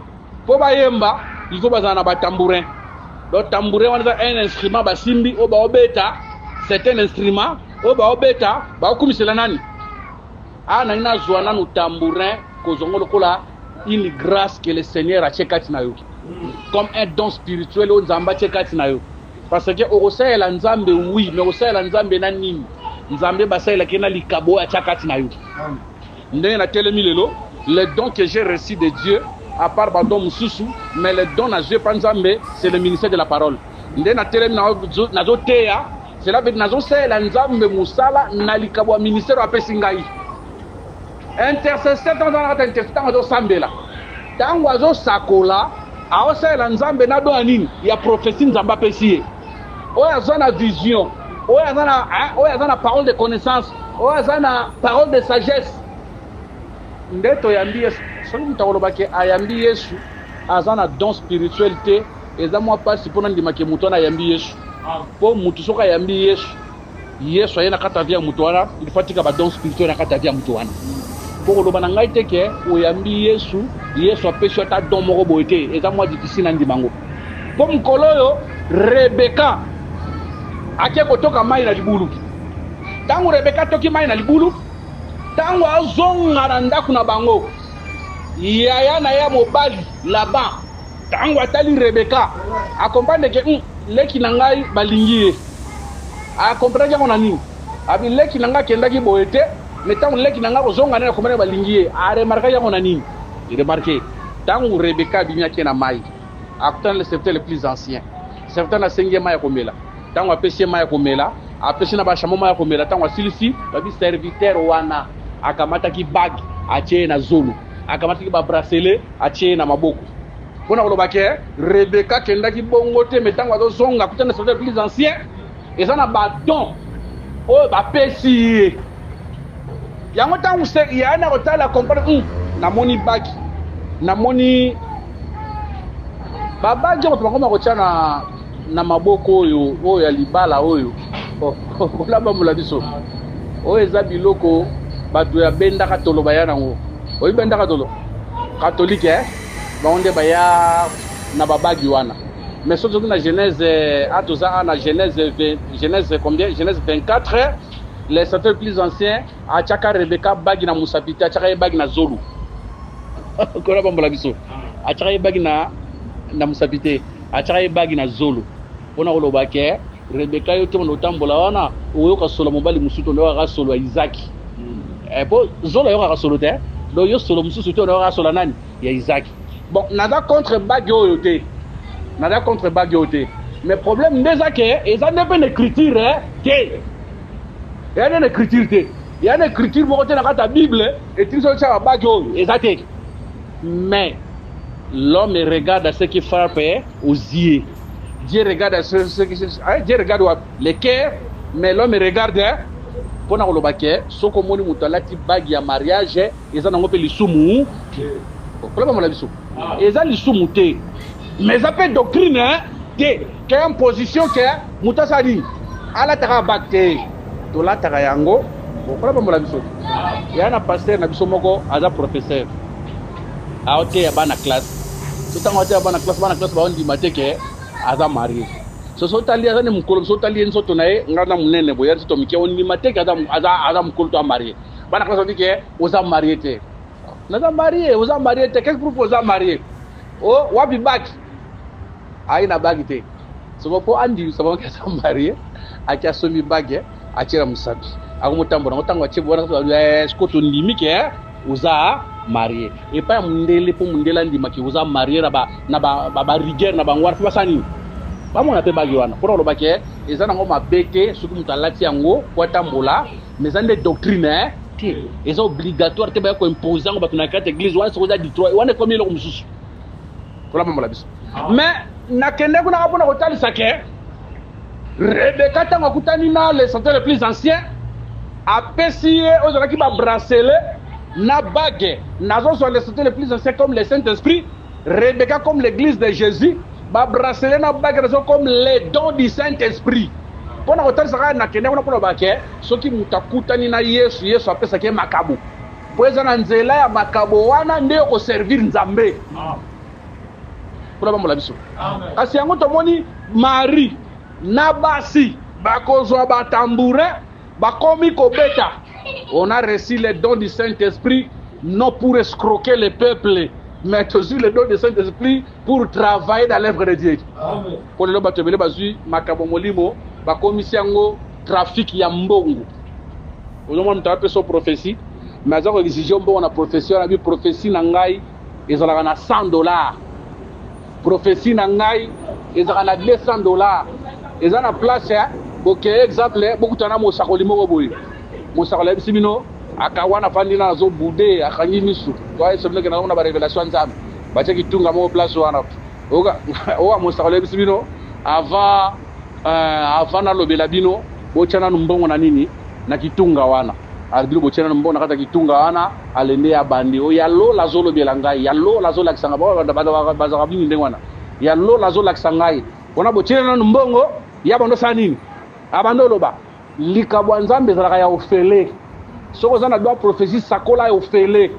[SPEAKER 1] po bayemba il faut bazana ba tambourin do tambourin wana un instrument basimbi o baobeta c'est un instrument o baobeta baokumisela nani ana ina zwa nanu tambourin kozongolo kola une grâce que le Seigneur a chekati na yo comme un don spirituel au nzamba chekati na yo parce que okosala nzambe oui mais okosala nzambe na nini nzambe basala kena likabo ya chekati na yo ndenge na telemi lelo le don que j'ai reçu de Dieu à part pardon mususu mais le don na Dieu pa nzambe c'est le ministère de la parole ndenge na telemi na zo teya cela veut dire nazo sala nzambe musala na likabo ya ministère apesi ngai intercesseur dans la intercesseur do sambela tango azo sakola aosala nzambe na do anini ya prophétie nzamba pesi oyo azana vision oyo azana parole de connaissance oyo azana parole de sagesse ndeto yambi Yesu solo mutakoloba ayambi Yesu azana don spiritualité eza mwa pasi pona ndimake mutu na yambi Yesu po mutu soka yambi Yesu ayena kata via mutu wana il faut tika ba don spirituel na kata via mutu wana pour le bananga teke oyambi Yesu apesi ata don moko boete eza mwa difficile na ndimango comme koloyo Rebecca ake kotoka mai na libulu tangu Rebecca toki mai na libulu tangu azonga na ndaku na bango yaya na ya mobali là-bas tango atali Rebecca accompagne que leki na ngai balingi ye a comprendre que mon ami abi leki na ngai kendaki boete mais tango leki na ngai ozonga na comprendre balingi ye a remarquer ya mon ami il remarqué tango Rebecca binyaki na mai actant le secteur le plus ancien certain na 5e mai komela tango apesi mai komela apesi na ba chamo mai komela tango asilisi babi serviteur wana akamata ki bag atie na zolo akamata ki ba bracelet atie na maboko pona koloba ke Rebecca kendaki bongo te metango azozonga kutana secteur le plus ancien eza na badon oyo bapesi yango tango se ya na kotala comprendre namoni bag namoni babagi oyo bakoma kotia na maboko oyo ya libala oyo kolamba mula biso oyo eza biloko bato ya bendaka tolo baya nango oyo bendaka tolo catholique bango nde baya na babagi wana mais soki na Genèse atoza na Genèse combien Genèse 24 les secteurs plus anciens atiaka Rebecca bagi na musapiti atiaka ye bagi na zolu kolamba mula biso atiaka ye bagi na musapite atiaka ye bagi na zolo mpona koloba ke Rebecca yo te mona otambola wana oyoka solo mobali mosusu nde oyaka solo ya Isaki po zolo oyokaka solo te donc yo solo mosusu te oyokaka solo nani ya Isaki bon naza contre bagi oyo te naza contre bagi oyo te mais problème nde eza ke eza nde mpe na écriture te eya nde na écriture te eya na écriture moko te na kati ya bible etili so tiaka bagi oyo eza te mais l'homme regarde à ce qui frappe aux yeux. Dieu regarde à ce qui... Dieu regarde les cœurs, mais l'homme regarde pour na koloba ke soko moni mutu alati bagi ya mariage eza nango pe lisumu problème mo la biso eza lisumu te mais eza pe doctrine te ke imposition ke mutu asali alataka bag te tolataka yango problème mo la biso ya na pasteur na biso moko aza professeur aote ya bana classe sotango ate ya bana classe baondima te ke aza marié so tali aza ne mukolo so tali nsoto na ye ngana munene boya nsoto mike ondima te ke aza mukolo to marié bana classe dit ke oza marié te naza marié oza marié te qu'est-ce pour oza marié o wapi bag ai na bag te so po andi so ke aza marié akia somi bag atira musabi akomotambo na tango atie bona so to ndimi ke oza marié et pas mundele pour mundela ndima ki oza marié na ba rigueur na bangwar fa sani ba mona pe bagi wana pour loba ke eza nango mabete soki mutu alati yango po tambola mais ande doctrine te eza obligatoire te ba ko imposer ngo batuna kate église wana so za Detroit wana komi lo mususu kola mamola biso mais nakende kuna kapona kotalisa ke Rebecca tango kutani na les centres les plus anciens apesi ozalaki ba bracelet na bague nazo sur les centres les plus anciens comme le Saint-Esprit Rebecca comme l'église de Jésus ba bracelet na bague nazo comme les dons du Saint-Esprit pona kotalisa na kende kuna pona bake soki mutakutani na Yesu apesa ke makabo poeza na nzela ya makabo wana nde ko servir Nzambe pona bamola biso kasi yango tomoni Marie na basi bakozwa batambourin bakomi kobeta. On a reçu les dons du Saint-Esprit non pour escroquer le peuple, mais aussi les dons du Saint-Esprit pour travailler dans l'œuvre de Dieu. Pour le batebele bazu makabo molimo bakomisi yango trafic ya mbongo. Ozomo mtape so prophétie, mais azako exige mbongo na prophétie na bi prophétie na ngai ezalaka na $100. Prophétie na ngai ezalaka na $200. Eza na place ya boke exemple bokutana mo sakoli moko boye. Mosakala bisibino akawana fandina nazo bude akanyi misu kwa semble ke na ba révélation nzambe bache kitunga mo place wana oga mosakala bisibino avant na lobela bino bochana numbongo na nini na kitunga wana albilo bochana numbongo na kata kitunga wana alende ya bandi o yalo lazo lobela ngai yalo lazo lakisanga ba bazaka bini ndengwana yalo lazo lakisanga ngai ona bochana numbongo ya bando sanini abando loba likabwa nzambe ezalaka ya ofele soko oza na doa prophétie sakola ya ofele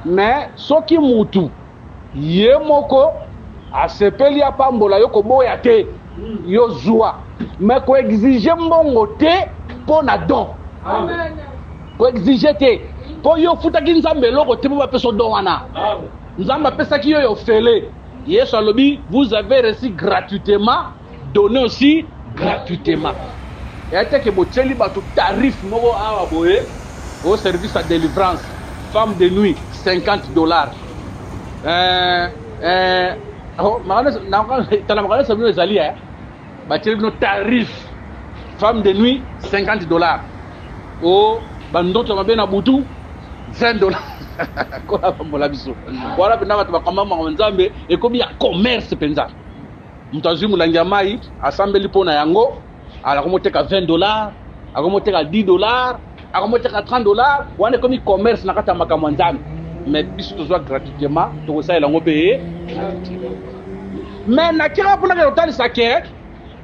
[SPEAKER 1] mais soki mutu ye moko asepeli apambola yo koboya te yo zwa mais koexige mbongo te mpo na don koexige te po yo futaki nzambe eloko te po bapesa don wana nzambe apesaki yo yo fele yesu alobi vous avez reçu gratuitement donné aussi gratuitement et que botieli bato tarif moko awa boye au service à délivrance femme de nuit $50 tala makana sabino ezali batieli bino tarif femme de nuit $50 o bandoto mabe na butu $20 kola bambola biso wala pena bato bakamba makambo nzambe ekomi ya commerce penza moto azwi molangi ya mai asambeli mpo na yango akomoteka $20 akomoteka $10 akomoteka $30 wana ekomi commerce na kati ya makambo nzambe mais biso tozwa gratuitement tokosalela yango mpe mais nakira mpona ke totalisa ke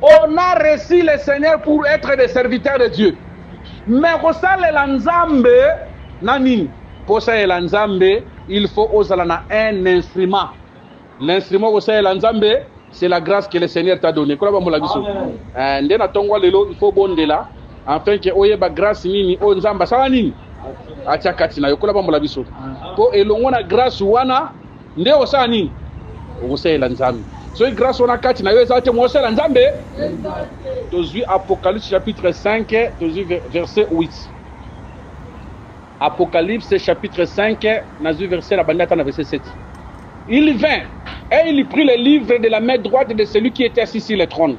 [SPEAKER 1] on a reçu le Seigneur pour être des serviteurs de Dieu mais kosalela nzambe na nini kosalela nzambe il faut ozala na un instrument l'instrument kosalela nzambe c'est la grâce que le Seigneur t'a donnée kola bambola biso nde na tongwa lelo il faut bondela afin que oyeba grâce nini o nzamba sala nini atia kati na yo kola bambola biso po elongo na grâce wana nde osala nini okosalela nzambe so grâce wana kati na yo ezala te mosala nzambe tozwi Apocalypse chapitre 5 tozwi verset 8 Apocalypse chapitre 5 nazwi verset la bandi atana verset 7 il vint et il prit le livre de la main droite de celui qui était assis sur le trône.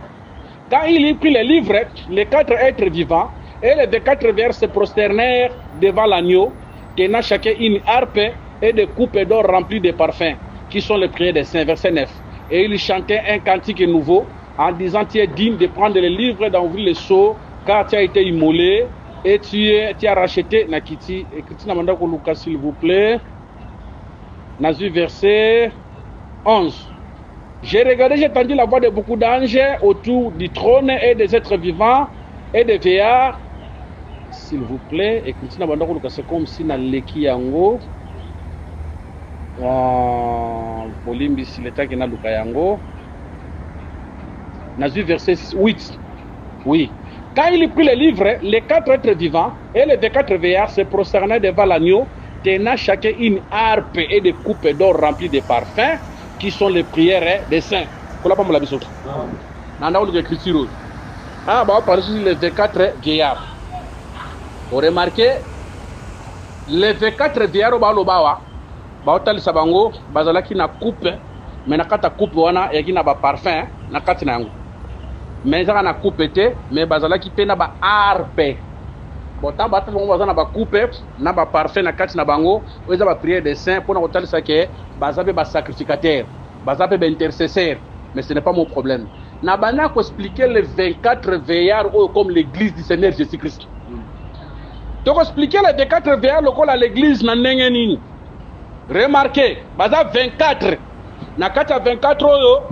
[SPEAKER 1] Quand il prit le livre, les 4 êtres vivants et les 4 vers se prosternèrent devant l'agneau, tenant chacun une harpe et des coupes d'or remplies de parfums, qui sont les prières des saints. Verset 9. Et il chantait un cantique nouveau, en disant, tu es digne de prendre le livre, d'ouvrir le sceau, car tu as été immolé, et tu as racheté. Nakiti, écrit dans Mandako Lucas, s'il vous plaît. Nazu verset 11. J'ai regardé, j'ai entendu la voix de beaucoup d'anges autour du trône et des êtres vivants et des vieillards. S'il vous plaît, écoutez, c'est comme si dans l'équipe yango. Polimbi si l'état qui n'a pas yango. Nazu verset 8. Oui. Quand il prit le livre, les 4 êtres vivants et les 4 vieillards se prosternaient devant l'agneau, tenant chacun une harpe et des coupes d'or remplies de parfums, qui sont les prières des saints. Voilà pas mon avis. Nanda ou l'écriture. Ah, bah, on parle sur les 24 vieillards. Vous remarquez, les 24 vieillards au Balobawa, bah, on sabango, bazala qui na coupe, mais na kata coupe wana, et qui na ba parfum, na kati na yango. Mais ça na coupe té, mais bazala qui pe na ba harpe. Bon, tant que vous avez un coupe, na ba parfait na kati na bango, vous avez prière des saints pour nous ça que bazabe ba sacrificateur, bazabe ba intercesseur, mais ce n'est pas mon problème. Na bana ko expliquer les 24 veillards comme l'église du Seigneur Jésus-Christ. Donc expliquer les 24 veillards comme l'église na ndenge nini. Remarquez, baza 24 na kati 24 oyo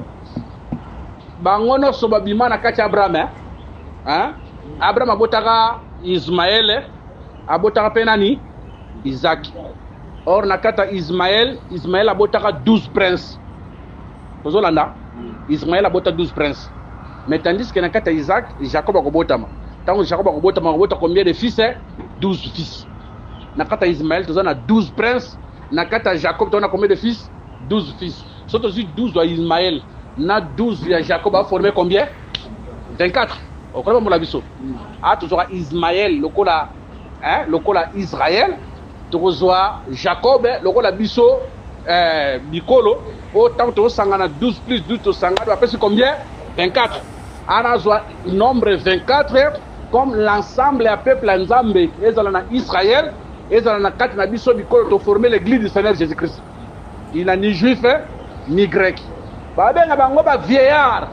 [SPEAKER 1] bango no so babima na kati Abraham hein? Abraham abotaka Ismaël abotaka penani Isaac. Or nakata Ismaël abotaka 12 princes. Tozolanda Ismaël abota 12 princes. Mais tandis que nakata Isaac, Jacob akobotama. Tant Jacob akobotama combien de fils? 12 fils. Nakata Ismaël tozana 12 princes, nakata Jacob tozana combien de fils? 12 fils. Surtout 12 à Ismaël, na 12 à Jacob a formé combien? 24. Au cas où on l'a vu ça. Ah, toujours Ismaël, le Israël, toujours Jacob, le biso, Bikolo, autant que sangana 12 plus 12 sangana, après c'est combien? 24. Alors, nombre 24, comme l'ensemble des peuples ensemble, ils ont Israël, ils ont 4 nabiso Bikolo pour former l'église du Seigneur Jésus-Christ. Il n'a ni juif ni grec. Bah ben, on va vieillard.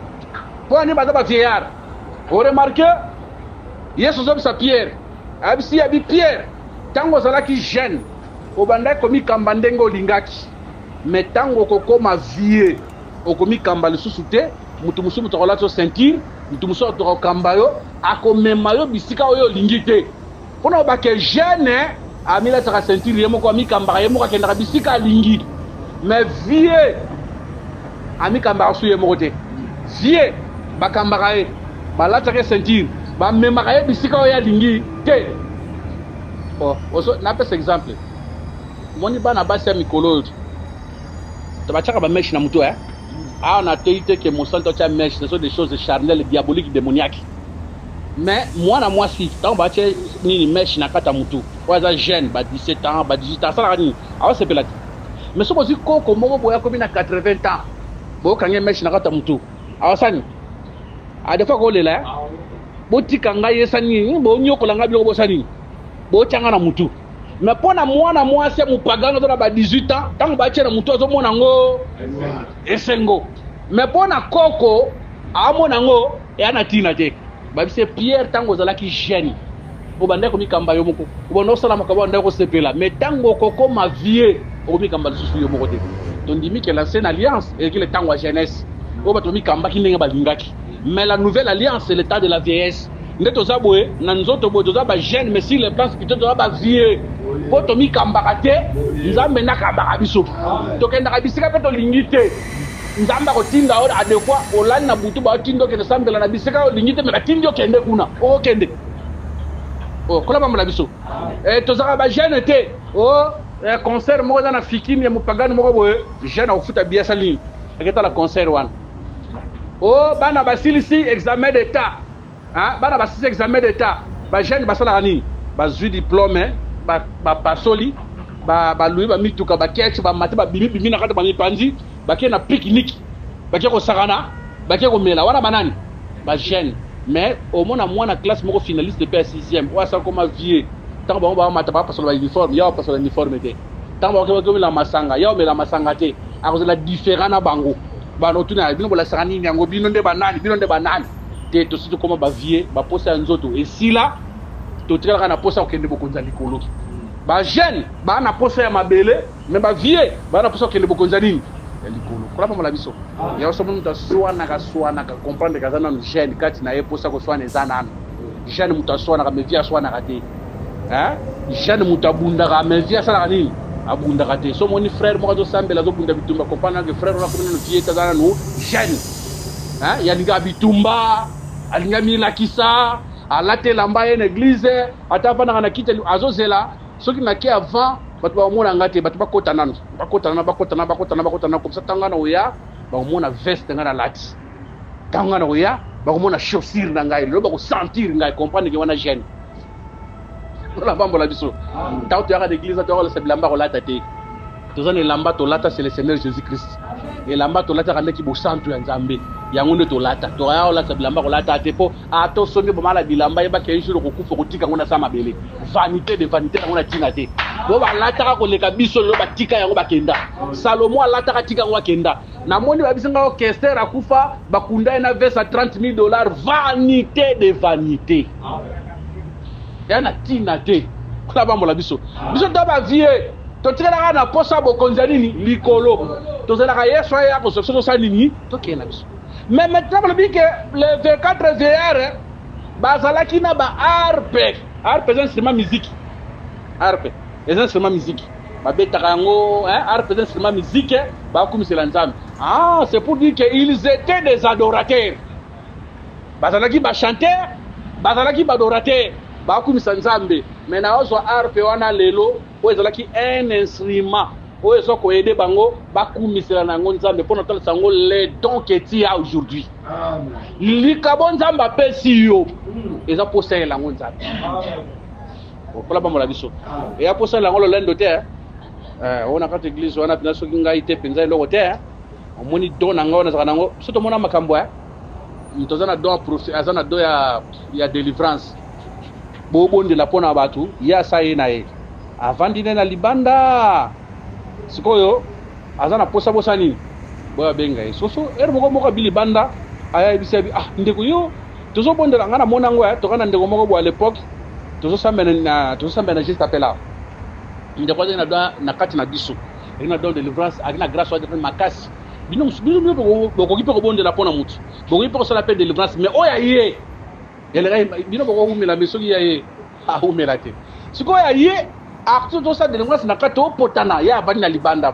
[SPEAKER 1] Pour aller bas vieillard. Vous remarquez, Yesus a Pierre. Abisi abi Pierre. Tango zalaki jeune. Obanda komi kambandengo lingaki. Mais tango kokoma vie. Okomi kamba le susute. Mutu musu mutu relato sentir. Mutu musu to kambayo. Akomema yo bisika oyo lingite. Pona obake jeune. Amila tara sentir yemo komi kamba yemo kakenda bisika lingi. Mais vie. Ami kamba su yemo kote. Vie. Bakamba ye. Balatake sentir. Ba memakaye bisika oya lingi te. Oh, n'a pas cet exemple. moni bana basi ya mikolo tabachaka ba mèche na muto ah on a théité que mon sang tia mèche ce sont des choses charnelles diaboliques démoniaques mais moi na moi si tant ba tia ni mèche na kata muto oza jeune ba 17 ans ba 18 ans ça la ni ah c'est pelati mais ce aussi koko moko boya comme na 80 ans bo kangé mèche na kata muto ah sani a des fois ko lela bo tikanga yesani bo nyokola ngabi ko bosani bo tianga na mutu mais pona mwana mwasi mupaganga to na ba 18 ans tango ba tia na mutu azo mona ngo esengo mais pona koko amona ngo e ana tina te ba bise Pierre tango zalaki jeune bo bande ko mikamba yo moko bo no sala makabo ndako sepela mais tango koko ma vie o mikamba susu yo moko te to ndimi que l'ancienne alliance et que le tango à jeunesse o ba to mikamba ki ndenge ba lingaki mais la nouvelle alliance c'est l'état de la vieillesse ndeto za boye na nzoto boye toza ba jeune mais si les plans spirituels toza ba vieux po to mikambaka te nzambe nakambaka biso tokendaka bisika mpe tolingi te nzambe akotinda oyo ade fois olali na butu baotinda okende sambela na bisika olingi te me katindi okende kuna okende kola bambola biso tozaka ba jeune te concert moko eza na fikini ya mopagani moko boye jeune akofuta biasa lini aketala concert wana bana basilisi examen d'état bana basilisi examen d'état ba jeune basalaka nini bazwi diplôme basoli balui bamituka baketi bamate babimibimi na kati bamipandi bakie na pique-nique bakie kosakana bakie komela wana banani ba jeune mais omona mwana classe moko finaliste depuis 6e oyo asala koma vie ntango bango bamata bapasola bauniforme ya bapasola uniforme te ntango bakomela masanga ya omela masanga te akozala différent na bango bano tuna bino bolasaka nini yango bino nde banani te tosi tokoma bavie baposa ya nzoto esila totikalaka na posa okende bokonza likolo ba jeune baa na posa ya mabele mais bavie baa na posa okende bokonza nini ya likolo kola pamola biso ya osomo mutu aswanaka comprendre kaza nanu jeune kati na ye posa koswana eza nanu jeune mutu aswanaka mais vie aswanaka te jeune mutu abundaka mais vie asalaka nini abundaka te so moni frère moko azosambela azobunda bitumba comprendre que frère oyo akomina no vie etaza nanu jeune yalinga bitumba alinga milakisa alate lamba ye na église ata afandaka na kiti azozela soki nake avant bato bamona nga te bato bakotana comme ça ntango na oya bakomona veste nga na lati ntango na oya bakomona chaussure na ngai lelo bakosentir ngai comprendre ke wana jeune ola bambola biso ntango toyaka na église toyakolesa bilamba kolata te toza na elamba tolata c'est le Seigneur Jésus Christ elamba tolataka ndeki bosantu ya nzambe yango nde tolata toya kolata bilamba kolata te po ato songe bomala bilamba yebaki un jour kokufa kotika ngo na sa mabele vanité de vanité yango na tina te bo balataka koleka biso lelo batika yango bakenda Salomo alataka tika yango bakenda namoni babisinga orchestre akufa bakunda ye na veste à $30,000 vanité de vanité ya na tina te kola bambola biso to bavie totikalaka na posa bokonza nini likolo tozalaka yesu aya kososo tosala nini tokenda biso mais maintenant balobi ke le 24 VR bazalaki na ba harpe eza instrument musique harpe eza instrument musique babetaka yango harpe eza instrument musique bakumisela nzambe c'est pour dire que ils étaient des adorateurs bazalaki bachanteur bazalaki badorateur bakumisa nzambe mais na ozwa harpe wana lelo oyo ezalaki un instrument oyo ezo koyede bango bakumisela nango nzambe mpona kotalisa yango les dons que tu as aujourd'hui likabo nzambe apesi yo eza posalela yango nzambe okola bambola biso eya posalela yango lolendo te oyo na kati église wana mpena soki ngai te mpenza eloko te omoni don na ngai wana ezaka nango so tomona makambo moto aza na don aza na don ya délivrance bobondela mpona bato ye asa ye na ye avandi ne na libanda sikoyo aza na posa bosa nini boya benga ye soso ere moko abi libanda aya ebisa bi ndeko yo tozobondela nga na mona ngo toka na ndeko moko bo à l'époque tozosambela na juste appela ndeko aza na kati na biso ena don délivrance akina grâce wa makasi bino bokoki mpe kobondela mpona motu bokoki mpe kosala mpe délivrance mais oyo aye bino bokoumela me soki ya ye aumela te sikoyo ya ye artu tosala délivrance na kati opotana ye avandi na libanda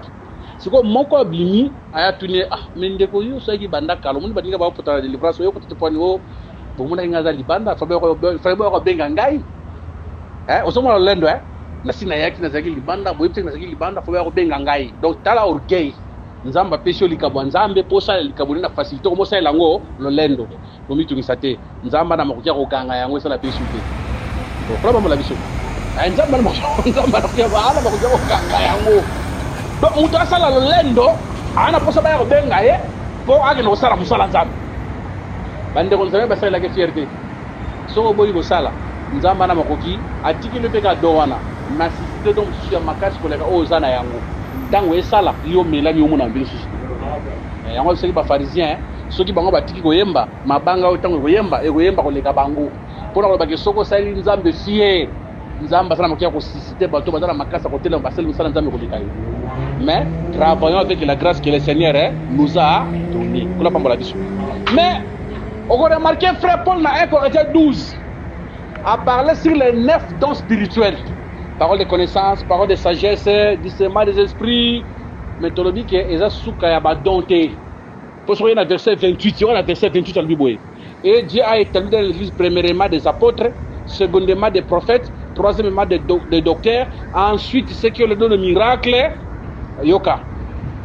[SPEAKER 1] sikoyo moko ablimi aya tuni me ndeko yo soki banda kala omoni baninga baopotana délivrance oyo kotete pwani o bomonaki nga aza libanda fabe oyo kobenga ngai ozomona lolendo nasina yaki nazaki libanda boyebite nazaki libanda fo ba ko benga ngai donc tala orgueil nzamba pesio likabwa nzambe posa likabwa na facilité ko mosa elango lolendo no mitungisa te nzamba na makukia ko kanga yango sala pesio te ko kala ba la biso ay nzamba na makukia ba ala makukia ko kanga yango donc mutu asala lolendo ana posa ba ko benga ye po age no sala musala nzambe bande ko nzambe basala ke fierté so boyi ko sala nzamba na makoki atiki le peka dowana na site donc sur makasi ko leka o zana yango tango esala yo melami yo mona mbili susu yango soki ba pharisien soki bango batiki ko yemba mabanga o tango ko yemba ko leka bango pona ko bake soko sali nzambe fier nzamba sana makia ko susciter bato bazala makasa ko tela basel musala nzambe ko leka mais travaillons avec la grâce que le Seigneur nous a donnée ko la pambola biso mais on a remarqué frère Paul dans 1 Corinthiens 12 a parlé sur les 9 dons spirituels. Parole de connaissance, parole de sagesse, discernement des esprits, méthodologique et ça souka ya badonté. Pour ce dans verset 28, il y a verset 28 dans la Bible. Et Dieu a établi dans l'église premièrement des apôtres, secondement des prophètes, troisièmement des docteurs, ensuite ceux qui ont le don de miracle, yoka.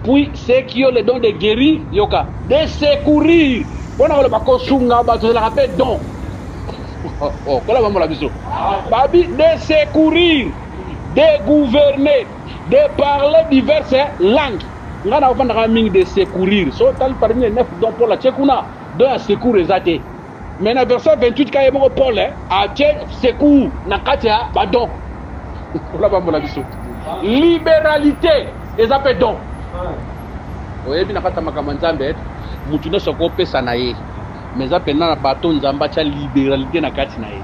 [SPEAKER 1] Puis ceux qui ont le don de guérir, yoka. De secourir. On a le bako sunga, je le rappelle don. Oh, voilà vraiment la vision. Babi, de secourir, de gouverner, de parler diverses langues. On a de secourir. So, parmi les 9 dons pour la Tchekouna, de un secours exaté. Mais dans le verset 28, quand il y a Paul, a secours, nakatia, badon. Voilà vraiment la vision. Libéralité, ils appellent don. Vous voyez, bien, quand Makamanzambet, Moutune Soko Pesanaye. Mais ça pendant la bâton nzamba cha libéralité na kati na ye.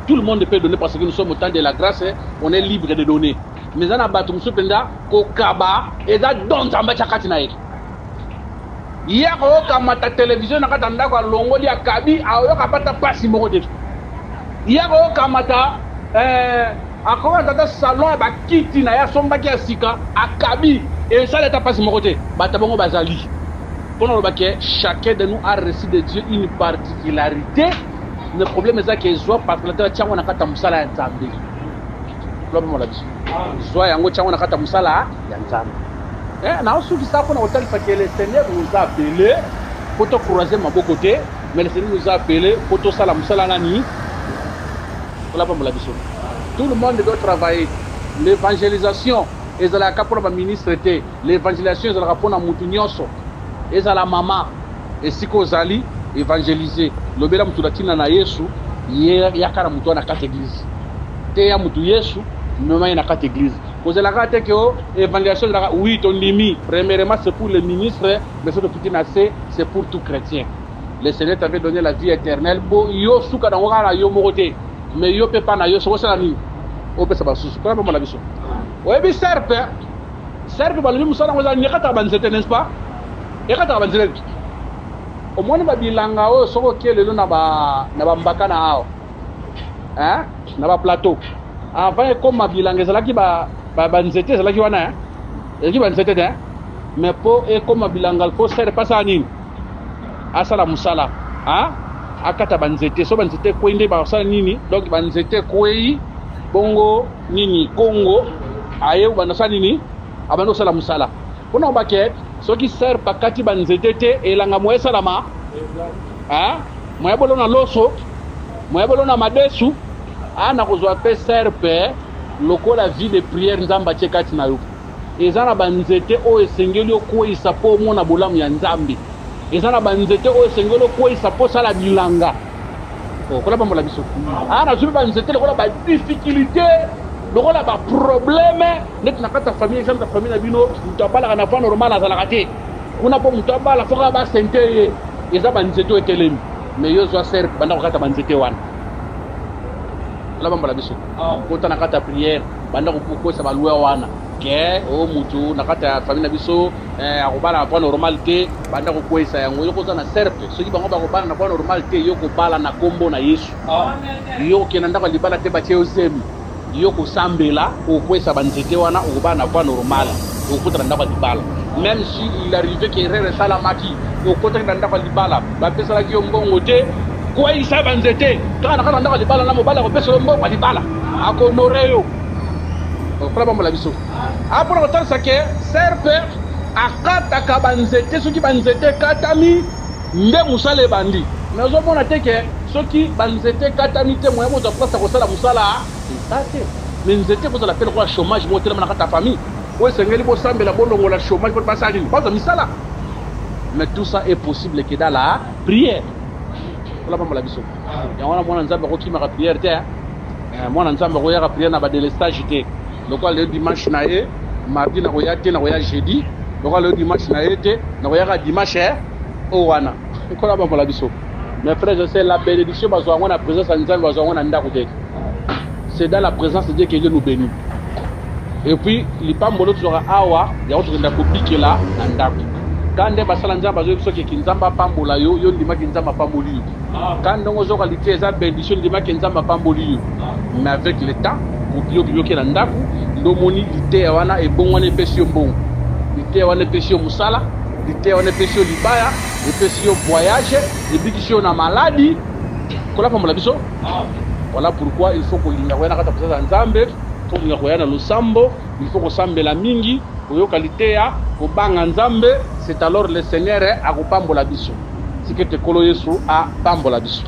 [SPEAKER 1] Tout le monde peut donner parce que nous sommes au temps de la grâce, on est libre de donner. Mais ça na bâton musu penda ko kaba et ça don nzamba cha kati na ye. Ya ko kama ta télévision na kata ndako longoli akabi ayo kapata pasi moko te. Ya ko kama ta akoma tata salon ba kiti na ya somba ki asika akabi et ça l'état pasi moko te. Bata bongo bazali. Pendant que chacun de nous a reçu de Dieu une particularité, le problème est que Zoa parce que la tchangwa nakata musala ya nzambe. Problème mo la biso. Zoa yango tchangwa nakata musala ya nzambe. Na osu ki sa pona hotel parce que le Seigneur nous a appelé pour te croiser maboko te, mais le Seigneur nous a appelé pour te sala musala nani. Problème mo la biso. Tout le monde doit travailler. L'évangélisation et la pour la ministre te, l'évangélisation et la pour na mutu nyonso. Et ça la maman et si ko zali évangéliser lobela mutu latina na Yesu yakara mutu na kata église te ya mutu Yesu mema na kata église ko zela kata que évangélisation la oui ton limi premièrement c'est pour les ministres mais surtout c'est pour tout chrétien. Le Seigneur t'avait donné la vie éternelle bo yo suka na ngana yo mokote mais yo pe pa na yo so sala ni o pe sa basusu ko ba la biso o ebi serpe ba le musala ngala ni kata banzete n'est-ce pas. Et quand on va dire, au moins on va bilanga o soko kelelo na ba mbaka na ao, hein, na ba plateau. Avant comme ma bilanga ezalaki ba nzete ezalaki wana hein, ezalaki ba nzete hein, mais po et comme ma bilanga po sert pas ça nini, asala musala, hein, akata ba nzete so ba nzete ko inde ba sala nini, donc ba nzete ko yi bongo nini Congo, aye ba na sala nini, abano sala musala. Pona baket ceux qui servent pakati banzetete elanga moye salama hein moye bolona loso moye bolona madesu ana kozwa pe serpe lokola vie de prière nzamba tchekati na yo ezana banzete o esengeli ko isapo mona bolamu ya nzambe ezana banzete o esengeli ko isapo sala bilanga ko kola pambola biso ana zubi banzete lokola ba difficulté lokola ba problème net na kata famille exemple famille na bino mutapala na fa normal azala kate kuna po mutapala foka ba sente eza banzeto etelemi mais yo zo ser banda kata banzete wana la bamba la biso kota na kata prière banda ko sa balwa wana ke o mutu na kata famille na biso akobala na normal te banda ko isa yango yo ko na serpe soki bango ba ko bala na normal te yo ko bala na kombo na Yesu yo kenanda ko libala te ba cheosemi yo ko sambela ko kwesa banzete wana o ba na normal o ko tanda ba dibala même si il arrivait que rere salamaki o ko tanda ba dibala ba pesa la ki mbongo te akweyisa banzete kaka nakana ndaka libala na mobala kopesa mbongo libala akonore yo okula bambola biso apona kotalisa ke serpe akataka banzete soki banzete katami nde mosala ebandi mais ozomona te ke soki banzete katami te moya moto aplasa kosala mosala eza te mais nzete kozala mpe lokola chômage mo otelema na kati ya famille oyo esengeli bosambela bolongola chômage po basala nini baza misala mais tout ça est possible ke dans la prière ola bambola biso yango wana mwana nzambe akokimaka prière te mwana nzambe akoyaka prière na badelestage te lokola lelo dimanche na ye mardi nakoya te nakoya jeudi lokola lelo dimanche na ye te nakoyaka dimanche oyo wana ekola bambola biso mes frères et sœurs la bénédiction bazwa yango na présence ya nzambe bazwa yango na ndako te c'est dans la présence de Dieu que Dieu nous bénit et puis lipambolo tozwaka awa yango tokenda kobikela na ndako kande basala nzambe azoyebi soki eki nzambe apambola yo yo ndimaki nzambe apamboli yo kande ndongo ozoka lite eza bénédiction ndimaki nzambe apamboli yo mais avec le temps kopi okiyoki na ndako ndomoni liteya wana ebongwana epesi yo mbongo liteya wana epesi yo mosala liteya wana epesi yo libaya epesi yo voyage ebikisi yo na maladi kolapambola biso voilà pourquoi il faut kolinga koya na kati ya presence ya nzambe il faut kolinga koya na losambo il faut kosambela mingi koyoka liteya kobanga nzambe c'est alors le Seigneur akopambola biso sike tekolo Yesu apambola biso